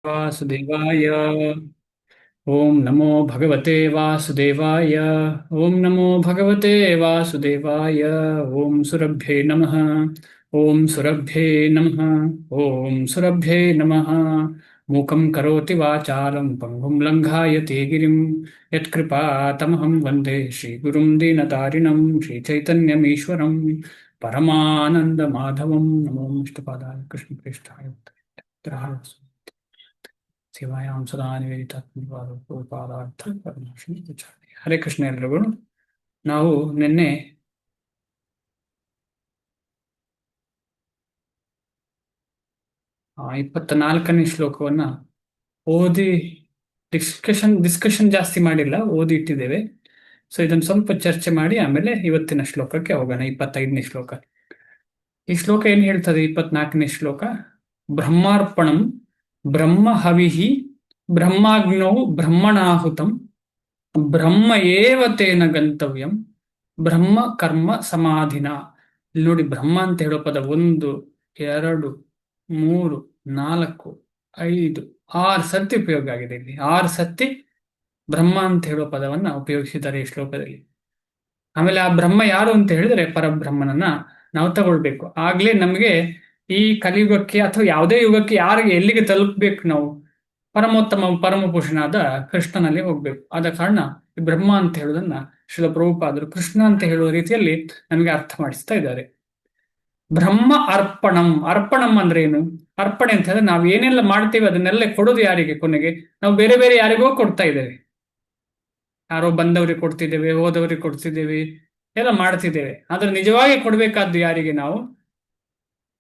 वासुदेवाय। ओम नमो भगवते वासुदेवाय। ओम नमो भगवते वासुदेवाय। ओम सुरभ्ये नमः। ओम सुरभ्ये नमः। ओम सुरभ्ये नमः। मूकं करोति वाचालं पङ्गुं लङ्घायते गिरिं यत्कृपातमहं वन्दे श्रीगुरुं दीनतारिणं श्रीचैतन्यमीश्वरं परमानन्दमाधवं। नमो विष्णुपादाय कृष्णप्रेष्ठाय उत्तराय ಶಿವಾಯಾಂ ಸದಾ ನಿವೇದಿತಾತ್ಮಪಾದಾರ್ಥ ಪರಮಾಶಿನಿ ವಿಚಾರಣೆ. ಹರೇ ಕೃಷ್ಣ ಎಲ್ರಿಗೂ. ನಾವು ನಿನ್ನೆ 24ನೇ ಶ್ಲೋಕವನ್ನ ಓದಿ ಡಿಸ್ಕಷನ್ ಜಾಸ್ತಿ ಮಾಡಿಲ್ಲ, ಓದಿ ಇಟ್ಟಿದ್ದೇವೆ. ಸೊ ಇದನ್ನು ಸ್ವಲ್ಪ ಚರ್ಚೆ ಮಾಡಿ ಆಮೇಲೆ ಇವತ್ತಿನ ಶ್ಲೋಕಕ್ಕೆ ಹೋಗೋಣ. 25ನೇ ಶ್ಲೋಕ. ಈ ಶ್ಲೋಕ ಏನ್ ಹೇಳ್ತದೆ? 24ನೇ ಶ್ಲೋಕ: ಬ್ರಹ್ಮಾರ್ಪಣಂ ಬ್ರಹ್ಮ ಹವಿಹಿ ಬ್ರಹ್ಮಾಗ್ನೌ ಬ್ರಹ್ಮಣಾಹುತಂ ಬ್ರಹ್ಮ ಏವ ತೇನ ಗಂತವ್ಯಂ ಬ್ರಹ್ಮ ಕರ್ಮ ಸಮಾಧಿನ. ಇಲ್ಲಿ ನೋಡಿ, ಬ್ರಹ್ಮ ಅಂತ ಹೇಳೋ ಪದ 1, 2, 3, 4, 5, 6 ಸತಿ ಉಪಯೋಗ ಆಗಿದೆ. ಇಲ್ಲಿ 6 ಸತಿ ಬ್ರಹ್ಮ ಅಂತ ಹೇಳೋ ಪದವನ್ನ ಉಪಯೋಗಿಸಿದ್ದಾರೆ ಈ ಶ್ಲೋಕದಲ್ಲಿ. ಆಮೇಲೆ ಆ ಬ್ರಹ್ಮ ಯಾರು ಅಂತ ಹೇಳಿದ್ರೆ ಪರಬ್ರಹ್ಮನನ್ನ ನಾವು ತಗೊಳ್ಬೇಕು. ಆಗ್ಲೇ ನಮಗೆ ಈ ಕಲಿಯುಗಕ್ಕೆ ಅಥವಾ ಯಾವುದೇ ಯುಗಕ್ಕೆ ಯಾರಿಗೆ ಎಲ್ಲಿಗೆ ತಲುಪಬೇಕು, ನಾವು ಪರಮೋತ್ತಮ ಪರಮಪುರುಷನಾದ ಕೃಷ್ಣನಲ್ಲಿ ಹೋಗ್ಬೇಕು. ಆದ ಕಾರಣ ಈ ಬ್ರಹ್ಮ ಅಂತ ಹೇಳುವುದನ್ನ ಶ್ರೀಲ ಪ್ರಭುಪಾದರು ಕೃಷ್ಣ ಅಂತ ಹೇಳುವ ರೀತಿಯಲ್ಲಿ ನಮಗೆ ಅರ್ಥ ಮಾಡಿಸ್ತಾ ಇದ್ದಾರೆ. ಬ್ರಹ್ಮ ಅರ್ಪಣಂ. ಅರ್ಪಣಂ ಅಂದ್ರೆ ಏನು? ಅರ್ಪಣೆ ಅಂತ ಹೇಳಿದ್ರೆ ನಾವು ಏನೆಲ್ಲ ಮಾಡ್ತೇವೆ ಅದನ್ನೆಲ್ಲ ಕೊಡೋದು ಯಾರಿಗೆ? ಕೊನೆಗೆ ನಾವು ಬೇರೆ ಬೇರೆ ಯಾರಿಗೋ ಕೊಡ್ತಾ ಇದ್ದೇವೆ. ಯಾರೋ ಬಂದವರಿಗೆ ಕೊಡ್ತಿದ್ದೇವೆ, ಹೋದವರಿಗೆ ಕೊಡ್ತಿದ್ದೇವೆ, ಎಲ್ಲ ಮಾಡ್ತಿದ್ದೇವೆ. ಆದ್ರೆ ನಿಜವಾಗಿ ಕೊಡ್ಬೇಕಾದ್ದು ಯಾರಿಗೆ? ನಾವು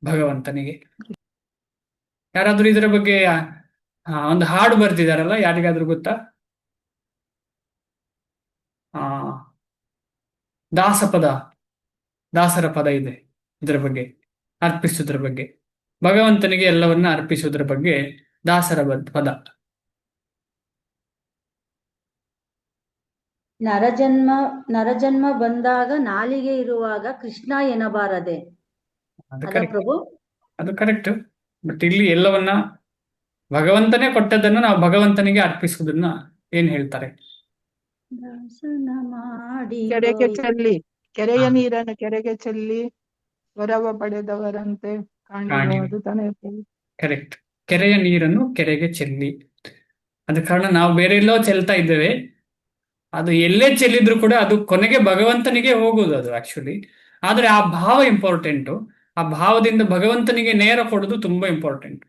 ಭಗವಂತನಿಗೆ. ಯಾರಾದ್ರೂ ಇದರ ಬಗ್ಗೆ ಒಂದು ಹಾಡು ಬರ್ತಿದಾರಲ್ಲ, ಯಾರಿಗಾದ್ರೂ ಗೊತ್ತಾ? ಆ ದಾಸಪದ, ದಾಸರ ಪದ ಇದೆ ಇದರ ಬಗ್ಗೆ, ಅರ್ಪಿಸುವುದರ ಬಗ್ಗೆ, ಭಗವಂತನಿಗೆ ಎಲ್ಲವನ್ನ ಅರ್ಪಿಸುವುದರ ಬಗ್ಗೆ ದಾಸರ ಪದ. ನರಜನ್ಮ ಬಂದಾಗ ನಾಲಿಗೆ ಇರುವಾಗ ಕೃಷ್ಣ ಎನ್ನಬಾರದೆ. ಪ್ರಭು, ಅದು ಕರೆಕ್ಟ್. ಬಟ್ ಇಲ್ಲಿ ಎಲ್ಲವನ್ನ ಭಗವಂತನೇ ಕೊಟ್ಟದನ್ನು ನಾವು ಭಗವಂತನಿಗೆ ಅರ್ಪಿಸುವುದನ್ನ ಏನ್ ಹೇಳ್ತಾರೆ? ಕೆರೆಗೆ ಚೆಲ್ಲಿ, ಕೆರೆಯ ನೀರನ್ನು ಕೆರೆಗೆ ಚೆಲ್ಲಿ ವರವ ಪಡೆದವರಂತೆ ಕಾಣಿಸುವುದು ತಾನೇ. ಕರೆಕ್ಟ್. ಕೆರೆಯ ನೀರನ್ನು ಕೆರೆಗೆ ಚೆಲ್ಲಿ. ಅದ ಕಾರಣ ನಾವು ಬೇರೆ ಎಲ್ಲೋ ಚೆಲ್ತಾ ಇದ್ದೇವೆ. ಅದು ಎಲ್ಲೇ ಚೆಲ್ಲಿದ್ರು ಕೂಡ ಅದು ಕೊನೆಗೆ ಭಗವಂತನಿಗೆ ಹೋಗುವುದು ಅದು ಆಕ್ಚುಲಿ. ಆದ್ರೆ ಆ ಭಾವ ಇಂಪಾರ್ಟೆಂಟು. ಆ ಭಾವದಿಂದ ಭಗವಂತನಿಗೆ ನೇರ ಕೊಡೋದು ತುಂಬಾ ಇಂಪಾರ್ಟೆಂಟ್.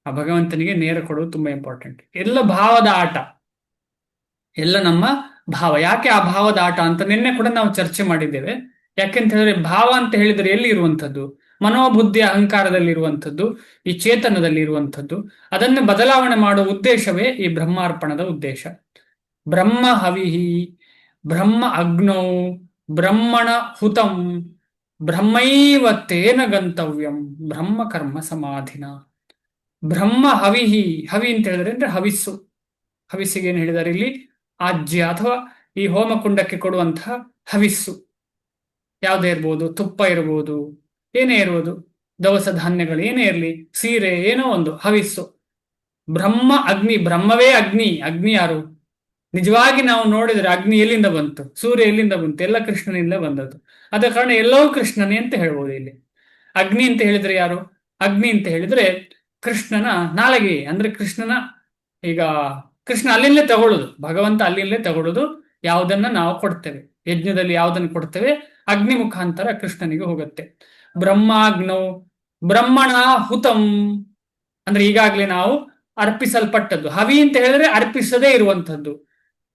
ಆ ಭಗವಂತನಿಗೆ ನೇರ ಕೊಡೋದು ತುಂಬಾ ಇಂಪಾರ್ಟೆಂಟ್. ಎಲ್ಲ ಭಾವದ ಆಟ, ಎಲ್ಲ ನಮ್ಮ ಭಾವ. ಯಾಕೆ ಆ ಭಾವದ ಆಟ ಅಂತ ನಿನ್ನೆ ಕೂಡ ನಾವು ಚರ್ಚೆ ಮಾಡಿದ್ದೇವೆ. ಯಾಕೆಂತ ಹೇಳಿದ್ರೆ ಭಾವ ಅಂತ ಹೇಳಿದ್ರೆ ಎಲ್ಲಿ ಇರುವಂಥದ್ದು? ಮನೋಬುದ್ಧಿ ಅಹಂಕಾರದಲ್ಲಿ ಇರುವಂಥದ್ದು, ಈ ಚೇತನದಲ್ಲಿ ಇರುವಂಥದ್ದು. ಅದನ್ನು ಬದಲಾವಣೆ ಮಾಡುವ ಉದ್ದೇಶವೇ ಈ ಬ್ರಹ್ಮಾರ್ಪಣದ ಉದ್ದೇಶ. ಬ್ರಹ್ಮ ಹವಿಹಿ ಬ್ರಹ್ಮ ಅಗ್ನೌ ಬ್ರಹ್ಮಣ ಹುತಂ ಬ್ರಹ್ಮೈವ ತೇನ ಗಂತವ್ಯಂ ಬ್ರಹ್ಮ ಕರ್ಮ ಸಮಾಧಿನ. ಬ್ರಹ್ಮ ಹವಿಹಿ. ಹವಿ ಅಂತ ಹೇಳಿದ್ರೆ ಅಂದ್ರೆ ಹವಿಸ್ಸು. ಹವಿಸ್ಸಿಗೆ ಏನು ಹೇಳಿದ್ದಾರೆ ಇಲ್ಲಿ? ಆಜ್ಯ ಅಥವಾ ಈ ಹೋಮಕುಂಡಕ್ಕೆ ಕೊಡುವಂತಹ ಹವಿಸ್ಸು. ಯಾವುದೇ ಇರ್ಬೋದು, ತುಪ್ಪ ಇರ್ಬೋದು, ಏನೇ ಇರ್ಬೋದು, ದವಸ ಧಾನ್ಯಗಳು ಏನೇ ಇರಲಿ, ಸೀರೆ, ಏನೋ ಒಂದು ಹವಿಸ್ಸು. ಬ್ರಹ್ಮ ಅಗ್ನಿ. ಬ್ರಹ್ಮವೇ ಅಗ್ನಿ. ಅಗ್ನಿ ಯಾರು? ನಿಜವಾಗಿ ನಾವು ನೋಡಿದ್ರೆ ಅಗ್ನಿ ಎಲ್ಲಿಂದ ಬಂತು? ಸೂರ್ಯ ಎಲ್ಲಿಂದ ಬಂತು? ಎಲ್ಲ ಕೃಷ್ಣನಿಂದ ಬಂದದ್ದು. ಆದ ಕಾರಣ ಎಲ್ಲವೂ ಕೃಷ್ಣನೇ ಅಂತ ಹೇಳ್ಬೋದು ಇಲ್ಲಿ. ಅಗ್ನಿ ಅಂತ ಹೇಳಿದ್ರೆ ಯಾರು? ಅಗ್ನಿ ಅಂತ ಹೇಳಿದ್ರೆ ಕೃಷ್ಣನ ನಾಲಗೆ. ಅಂದ್ರೆ ಕೃಷ್ಣನ, ಈಗ ಕೃಷ್ಣ ಅಲ್ಲಿಂದಲೇ ತಗೊಳ್ಳೋದು, ಭಗವಂತ ಅಲ್ಲಿಂದಲೇ ತಗೊಳ್ಳೋದು. ಯಾವುದನ್ನ ನಾವು ಕೊಡ್ತೇವೆ, ಯಜ್ಞದಲ್ಲಿ ಯಾವುದನ್ನು ಕೊಡ್ತೇವೆ, ಅಗ್ನಿ ಮುಖಾಂತರ ಕೃಷ್ಣನಿಗೆ ಹೋಗುತ್ತೆ. ಬ್ರಹ್ಮಾಗ್ನೌ ಬ್ರಹ್ಮಣ ಹುತಂ ಅಂದ್ರೆ ಈಗಾಗ್ಲೇ ನಾವು ಅರ್ಪಿಸಲ್ಪಟ್ಟದ್ದು. ಹವಿ ಅಂತ ಹೇಳಿದ್ರೆ ಅರ್ಪಿಸದೇ ಇರುವಂತದ್ದು.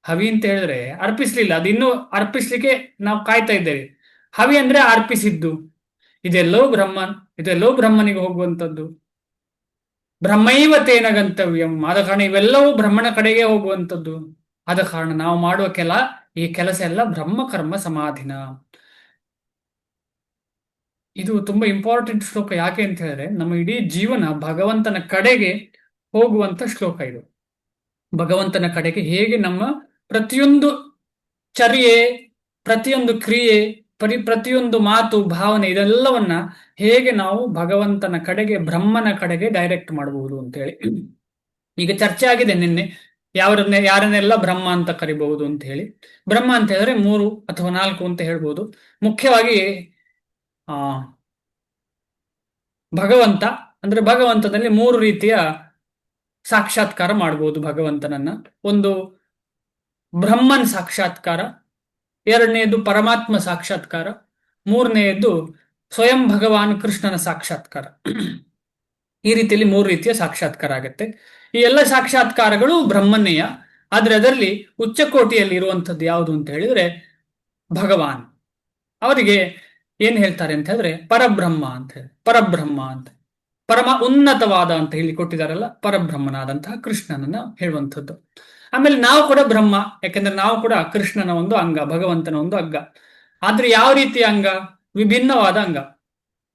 ಹವಿ ಅಂತ ಹೇಳಿದ್ರೆ ಅರ್ಪಿಸ್ಲಿಲ್ಲ, ಅದು ಇನ್ನೂ ಅರ್ಪಿಸ್ಲಿಕ್ಕೆ ನಾವು ಕಾಯ್ತಾ ಇದ್ದೇವೆ. ಹವಿ ಅಂದ್ರೆ ಅರ್ಪಿಸಿದ್ದು. ಇದೆಲ್ಲವೂ ಬ್ರಹ್ಮನಿಗೆ ಹೋಗುವಂಥದ್ದು. ಬ್ರಹ್ಮೈವ ತೇನ ಗಂತವ್ಯಂ. ಆದ ಕಾರಣ ಇವೆಲ್ಲವೂ ಬ್ರಹ್ಮನ ಕಡೆಗೆ ಹೋಗುವಂಥದ್ದು. ಆದ ಕಾರಣ ನಾವು ಮಾಡುವ ಈ ಕೆಲಸ ಎಲ್ಲ ಬ್ರಹ್ಮ ಕರ್ಮ ಸಮಾಧಿನ. ಇದು ತುಂಬಾ ಇಂಪಾರ್ಟೆಂಟ್ ಶ್ಲೋಕ. ಯಾಕೆ ಅಂತ ಹೇಳಿದ್ರೆ ನಮ್ಮ ಇಡೀ ಜೀವನ ಭಗವಂತನ ಕಡೆಗೆ ಹೋಗುವಂತ ಶ್ಲೋಕ ಇದು. ಭಗವಂತನ ಕಡೆಗೆ ಹೇಗೆ ನಮ್ಮ ಪ್ರತಿಯೊಂದು ಚರ್ಯೆ, ಪ್ರತಿಯೊಂದು ಕ್ರಿಯೆ, ಪ್ರತಿಯೊಂದು ಮಾತು, ಭಾವನೆ ಇದೆಲ್ಲವನ್ನ ಹೇಗೆ ನಾವು ಭಗವಂತನ ಕಡೆಗೆ, ಬ್ರಹ್ಮನ ಕಡೆಗೆ ಡೈರೆಕ್ಟ್ ಮಾಡಬಹುದು ಅಂತೇಳಿ. ಈಗ ಚರ್ಚೆ ಆಗಿದೆ ನಿನ್ನೆ, ಯಾರನ್ನೆಲ್ಲ ಬ್ರಹ್ಮ ಅಂತ ಕರಿಬಹುದು ಅಂತ ಹೇಳಿ. ಬ್ರಹ್ಮ ಅಂತ ಹೇಳಿದ್ರೆ 3 ಅಥವಾ 4 ಅಂತ ಹೇಳ್ಬೋದು. ಮುಖ್ಯವಾಗಿ ಆ ಭಗವಂತ ಅಂದ್ರೆ ಭಗವಂತನಲ್ಲಿ 3 ರೀತಿಯ ಸಾಕ್ಷಾತ್ಕಾರ ಮಾಡಬಹುದು ಭಗವಂತನನ್ನ. ಒಂದು ಬ್ರಹ್ಮನ್ ಸಾಕ್ಷಾತ್ಕಾರ, ಎರಡನೆಯದು ಪರಮಾತ್ಮ ಸಾಕ್ಷಾತ್ಕಾರ, ಮೂರನೆಯದು ಸ್ವಯಂ ಭಗವಾನ್ ಕೃಷ್ಣನ ಸಾಕ್ಷಾತ್ಕಾರ. ಈ ರೀತಿಯಲ್ಲಿ 3 ರೀತಿಯ ಸಾಕ್ಷಾತ್ಕಾರ ಆಗತ್ತೆ. ಈ ಎಲ್ಲ ಸಾಕ್ಷಾತ್ಕಾರಗಳು ಬ್ರಹ್ಮನ್ನೆಯ. ಆದ್ರೆ ಅದರಲ್ಲಿ ಉಚ್ಚಕೋಟಿಯಲ್ಲಿ ಇರುವಂಥದ್ದು ಯಾವುದು ಅಂತ ಹೇಳಿದ್ರೆ ಭಗವಾನ್. ಅವರಿಗೆ ಏನ್ ಹೇಳ್ತಾರೆ ಅಂತ ಹೇಳಿದ್ರೆ ಪರಬ್ರಹ್ಮ ಅಂತ ಹೇಳಿ, ಪರಬ್ರಹ್ಮ ಅಂತ, ಪರಮ ಉನ್ನತವಾದ ಅಂತ ಹೇಳಿ ಕೊಟ್ಟಿದಾರಲ್ಲ, ಪರಬ್ರಹ್ಮನಾದಂತಹ ಕೃಷ್ಣನನ್ನ ಹೇಳುವಂಥದ್ದು. ಆಮೇಲೆ ನಾವು ಕೂಡ ಬ್ರಹ್ಮ, ಯಾಕೆಂದ್ರೆ ನಾವು ಕೂಡ ಕೃಷ್ಣನ ಒಂದು ಅಂಗ, ಭಗವಂತನ ಒಂದು ಅಂಗ. ಆದ್ರೆ ಯಾವ ರೀತಿಯ ಅಂಗ? ವಿಭಿನ್ನವಾದ ಅಂಗ,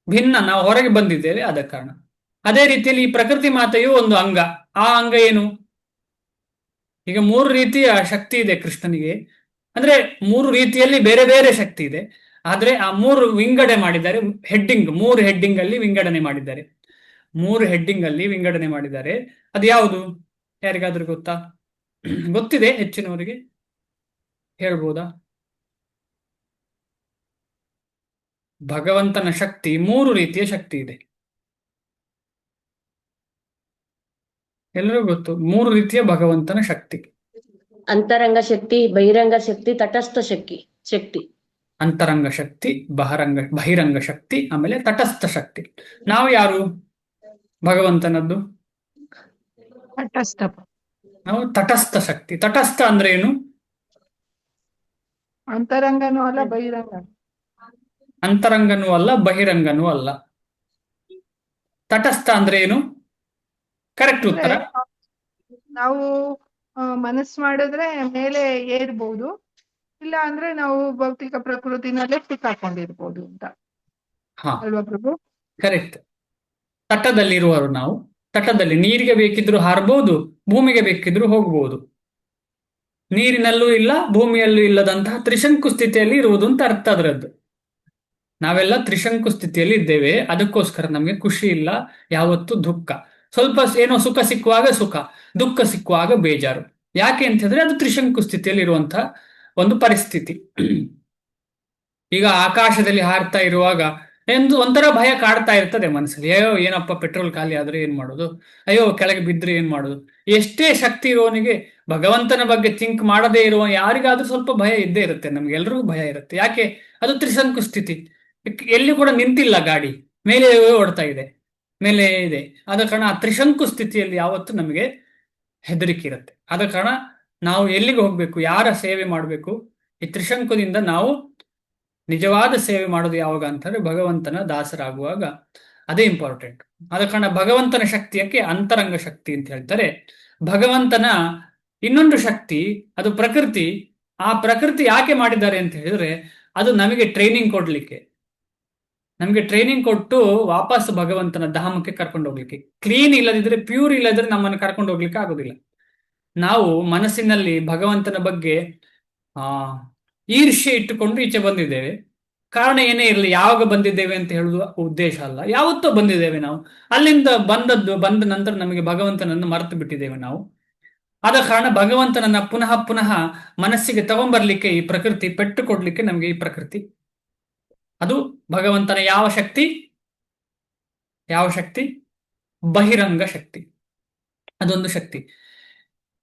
ಭಿನ್ನ, ನಾವು ಹೊರಗೆ ಬಂದಿದ್ದೇವೆ ಆದ ಕಾರಣ. ಅದೇ ರೀತಿಯಲ್ಲಿ ಈ ಪ್ರಕೃತಿ ಮಾತೆಯು ಒಂದು ಅಂಗ. ಆ ಅಂಗ ಏನು? ಈಗ 3 ರೀತಿಯ ಶಕ್ತಿ ಇದೆ ಕೃಷ್ಣನಿಗೆ, ಅಂದ್ರೆ 3 ರೀತಿಯಲ್ಲಿ ಬೇರೆ ಬೇರೆ ಶಕ್ತಿ ಇದೆ. ಆದ್ರೆ ಆ 3 ವಿಂಗಡೆ ಮಾಡಿದ್ದಾರೆ, ಹೆಡ್ಡಿಂಗ್, 3 ಹೆಡ್ಡಿಂಗ್ ಅಲ್ಲಿ ವಿಂಗಡಣೆ ಮಾಡಿದ್ದಾರೆ. 3 ಹೆಡ್ಡಿಂಗ್ ಅಲ್ಲಿ ವಿಂಗಡಣೆ ಮಾಡಿದ್ದಾರೆ. ಅದು ಯಾವುದು? ಯಾರಿಗಾದ್ರೂ ಗೊತ್ತಾ? ಗೊತ್ತಿದೆ ಹೆಚ್ಚಿನವರಿಗೆ? ಹೇಳ್ಬೋದಾ? ಭಗವಂತನ ಶಕ್ತಿ 3 ರೀತಿಯ ಶಕ್ತಿ ಇದೆ. ಎಲ್ಲರಿಗೂ ಗೊತ್ತು 3 ರೀತಿಯ ಭಗವಂತನ ಶಕ್ತಿ. ಅಂತರಂಗ ಶಕ್ತಿ, ಬಹಿರಂಗ ಶಕ್ತಿ, ತಟಸ್ಥ ಶಕ್ತಿ. ಅಂತರಂಗ ಶಕ್ತಿ, ಬಹಿರಂಗ ಶಕ್ತಿ, ಆಮೇಲೆ ತಟಸ್ಥ ಶಕ್ತಿ. ನಾವು ಯಾರು ಭಗವಂತನದ್ದು? ತಟಸ್ಥ. ನಾವು ತಟಸ್ಥ ಶಕ್ತಿ. ತಟಸ್ಥ ಅಂದ್ರೆ ಏನು? ಅಂತರಂಗನೂ ಅಲ್ಲ, ಬಹಿರಂಗ. ಅಂತರಂಗನೂ ಅಲ್ಲ, ಬಹಿರಂಗನೂ ಅಲ್ಲ. ತಟಸ್ಥ ಅಂದ್ರೆ ಏನು? ಕರೆಕ್ಟ್ ಉತ್ತರ. ನಾವು ಮನಸ್ಸು ಮಾಡಿದ್ರೆ ಮೇಲೆ ಏರ್ಬಹುದು, ಇಲ್ಲ ಅಂದ್ರೆ ನಾವು ಭೌತಿಕ ಪ್ರಕೃತಿನಲ್ಲೇ ಸಿಕ್ಕಾಕೊಂಡಿರ್ಬೋದು ಅಂತ. ಹಾ, ಅಲ್ವಾ ಪ್ರಭು? ಕರೆಕ್ಟ್. ತಟದಲ್ಲಿರುವರು ನಾವು. ತಟದಲ್ಲಿ ನೀರಿಗೆ ಬೇಕಿದ್ರು ಹಾರಬಹುದು, ಭೂಮಿಗೆ ಬೇಕಿದ್ರು ಹೋಗಬಹುದು. ನೀರಿನಲ್ಲೂ ಇಲ್ಲ, ಭೂಮಿಯಲ್ಲೂ ಇಲ್ಲದಂತಹ ತ್ರಿಶಂಕು ಸ್ಥಿತಿಯಲ್ಲಿ ಇರುವುದು ಅಂತ ಅರ್ಥ ಅದರದ್ದು. ನಾವೆಲ್ಲ ತ್ರಿಶಂಕು ಸ್ಥಿತಿಯಲ್ಲಿ ಇದ್ದೇವೆ. ಅದಕ್ಕೋಸ್ಕರ ನಮಗೆ ಖುಷಿ ಇಲ್ಲ, ಯಾವತ್ತು ದುಃಖ. ಸ್ವಲ್ಪ ಏನೋ ಸುಖ ಸಿಕ್ಕುವಾಗ ಸುಖ, ದುಃಖ ಸಿಕ್ಕುವಾಗ ಬೇಜಾರು. ಯಾಕೆ ಅಂತ ಹೇಳಿದ್ರೆ ಅದು ತ್ರಿಶಂಕು ಸ್ಥಿತಿಯಲ್ಲಿ ಇರುವಂತಹ ಒಂದು ಪರಿಸ್ಥಿತಿ. ಈಗ ಆಕಾಶದಲ್ಲಿ ಹಾರ್ತಾ ಇರುವಾಗ ಒಂಥರ ಭಯ ಕಾಡ್ತಾ ಇರ್ತದೆ ಮನಸ್ಸಲ್ಲಿ. ಅಯ್ಯೋ ಏನಪ್ಪ ಪೆಟ್ರೋಲ್ ಖಾಲಿ ಆದ್ರೆ ಏನ್ ಮಾಡೋದು, ಅಯ್ಯೋ ಕೆಳಗೆ ಬಿದ್ರೆ ಏನ್ ಮಾಡೋದು. ಎಷ್ಟೇ ಶಕ್ತಿ ಇರೋನಿಗೆ, ಭಗವಂತನ ಬಗ್ಗೆ ಥಿಂಕ್ ಮಾಡದೇ ಇರುವ ಯಾರಿಗಾದ್ರೂ ಸ್ವಲ್ಪ ಭಯ ಇದ್ದೇ ಇರುತ್ತೆ. ನಮ್ಗೆಲ್ರಿಗೂ ಭಯ ಇರುತ್ತೆ. ಯಾಕೆ? ಅದು ತ್ರಿಶಂಕು ಸ್ಥಿತಿ. ಎಲ್ಲಿ ಕೂಡ ನಿಂತಿಲ್ಲ ಗಾಡಿ, ಮೇಲೆ ಓಡ್ತಾ ಇದೆ, ಮೇಲೆ ಇದೆ. ಆದ ಕಾರಣ ಆ ತ್ರಿಶಂಕು ಸ್ಥಿತಿಯಲ್ಲಿ ಯಾವತ್ತೂ ನಮಗೆ ಹೆದರಿಕೆ ಇರುತ್ತೆ. ಆದ ಕಾರಣ ನಾವು ಎಲ್ಲಿಗೆ ಹೋಗ್ಬೇಕು, ಯಾರ ಸೇವೆ ಮಾಡಬೇಕು? ಈ ತ್ರಿಶಂಕುದಿಂದ ನಾವು ನಿಜವಾದ ಸೇವೆ ಮಾಡೋದು ಯಾವಾಗ ಅಂತಂದ್ರೆ ಭಗವಂತನ ದಾಸರಾಗುವಾಗ. ಅದೇ ಇಂಪಾರ್ಟೆಂಟ್. ಆದ ಕಾರಣ ಭಗವಂತನ ಶಕ್ತಿಯಕ್ಕೆ ಅಂತರಂಗ ಶಕ್ತಿ ಅಂತ ಹೇಳ್ತಾರೆ. ಭಗವಂತನ ಇನ್ನೊಂದು ಶಕ್ತಿ ಅದು ಪ್ರಕೃತಿ. ಆ ಪ್ರಕೃತಿ ಯಾಕೆ ಮಾಡಿದ್ದಾರೆ ಅಂತ ಹೇಳಿದ್ರೆ ಅದು ನಮಗೆ ಟ್ರೈನಿಂಗ್ ಕೊಡ್ಲಿಕ್ಕೆ, ನಮಗೆ ಟ್ರೈನಿಂಗ್ ಕೊಟ್ಟು ವಾಪಸ್ ಭಗವಂತನ ಧಾಮಕ್ಕೆ ಕರ್ಕೊಂಡು ಹೋಗ್ಲಿಕ್ಕೆ. ಕ್ಲೀನ್ ಇಲ್ಲದಿದ್ರೆ, ಪ್ಯೂರ್ ಇಲ್ಲದಿದ್ರೆ ನಮ್ಮನ್ನು ಕರ್ಕೊಂಡು ಹೋಗ್ಲಿಕ್ಕೆ ಆಗೋದಿಲ್ಲ. ನಾವು ಮನಸ್ಸಿನಲ್ಲಿ ಭಗವಂತನ ಬಗ್ಗೆ ಈರ್ಷ್ಯೆ ಇಟ್ಟುಕೊಂಡು ಈಚೆ ಬಂದಿದ್ದೇವೆ. ಕಾರಣ ಏನೇ ಇರಲಿ, ಯಾವಾಗ ಬಂದಿದ್ದೇವೆ ಅಂತ ಹೇಳುವ ಉದ್ದೇಶ ಅಲ್ಲ, ಯಾವತ್ತೋ ಬಂದಿದ್ದೇವೆ ನಾವು. ಅಲ್ಲಿಂದ ಬಂದ ನಂತರ ನಮಗೆ ಭಗವಂತನನ್ನು ಮರೆತು ಬಿಟ್ಟಿದ್ದೇವೆ ನಾವು. ಆದ ಕಾರಣ ಭಗವಂತನನ್ನ ಪುನಃ ಪುನಃ ಮನಸ್ಸಿಗೆ ತಗೊಂಡ್ಬರ್ಲಿಕ್ಕೆ ಈ ಪ್ರಕೃತಿ, ಪೆಟ್ಟು ಕೊಡ್ಲಿಕ್ಕೆ ನಮಗೆ ಈ ಪ್ರಕೃತಿ. ಅದು ಭಗವಂತನ ಯಾವ ಶಕ್ತಿ? ಯಾವ ಶಕ್ತಿ? ಬಹಿರಂಗ ಶಕ್ತಿ. ಅದೊಂದು ಶಕ್ತಿ.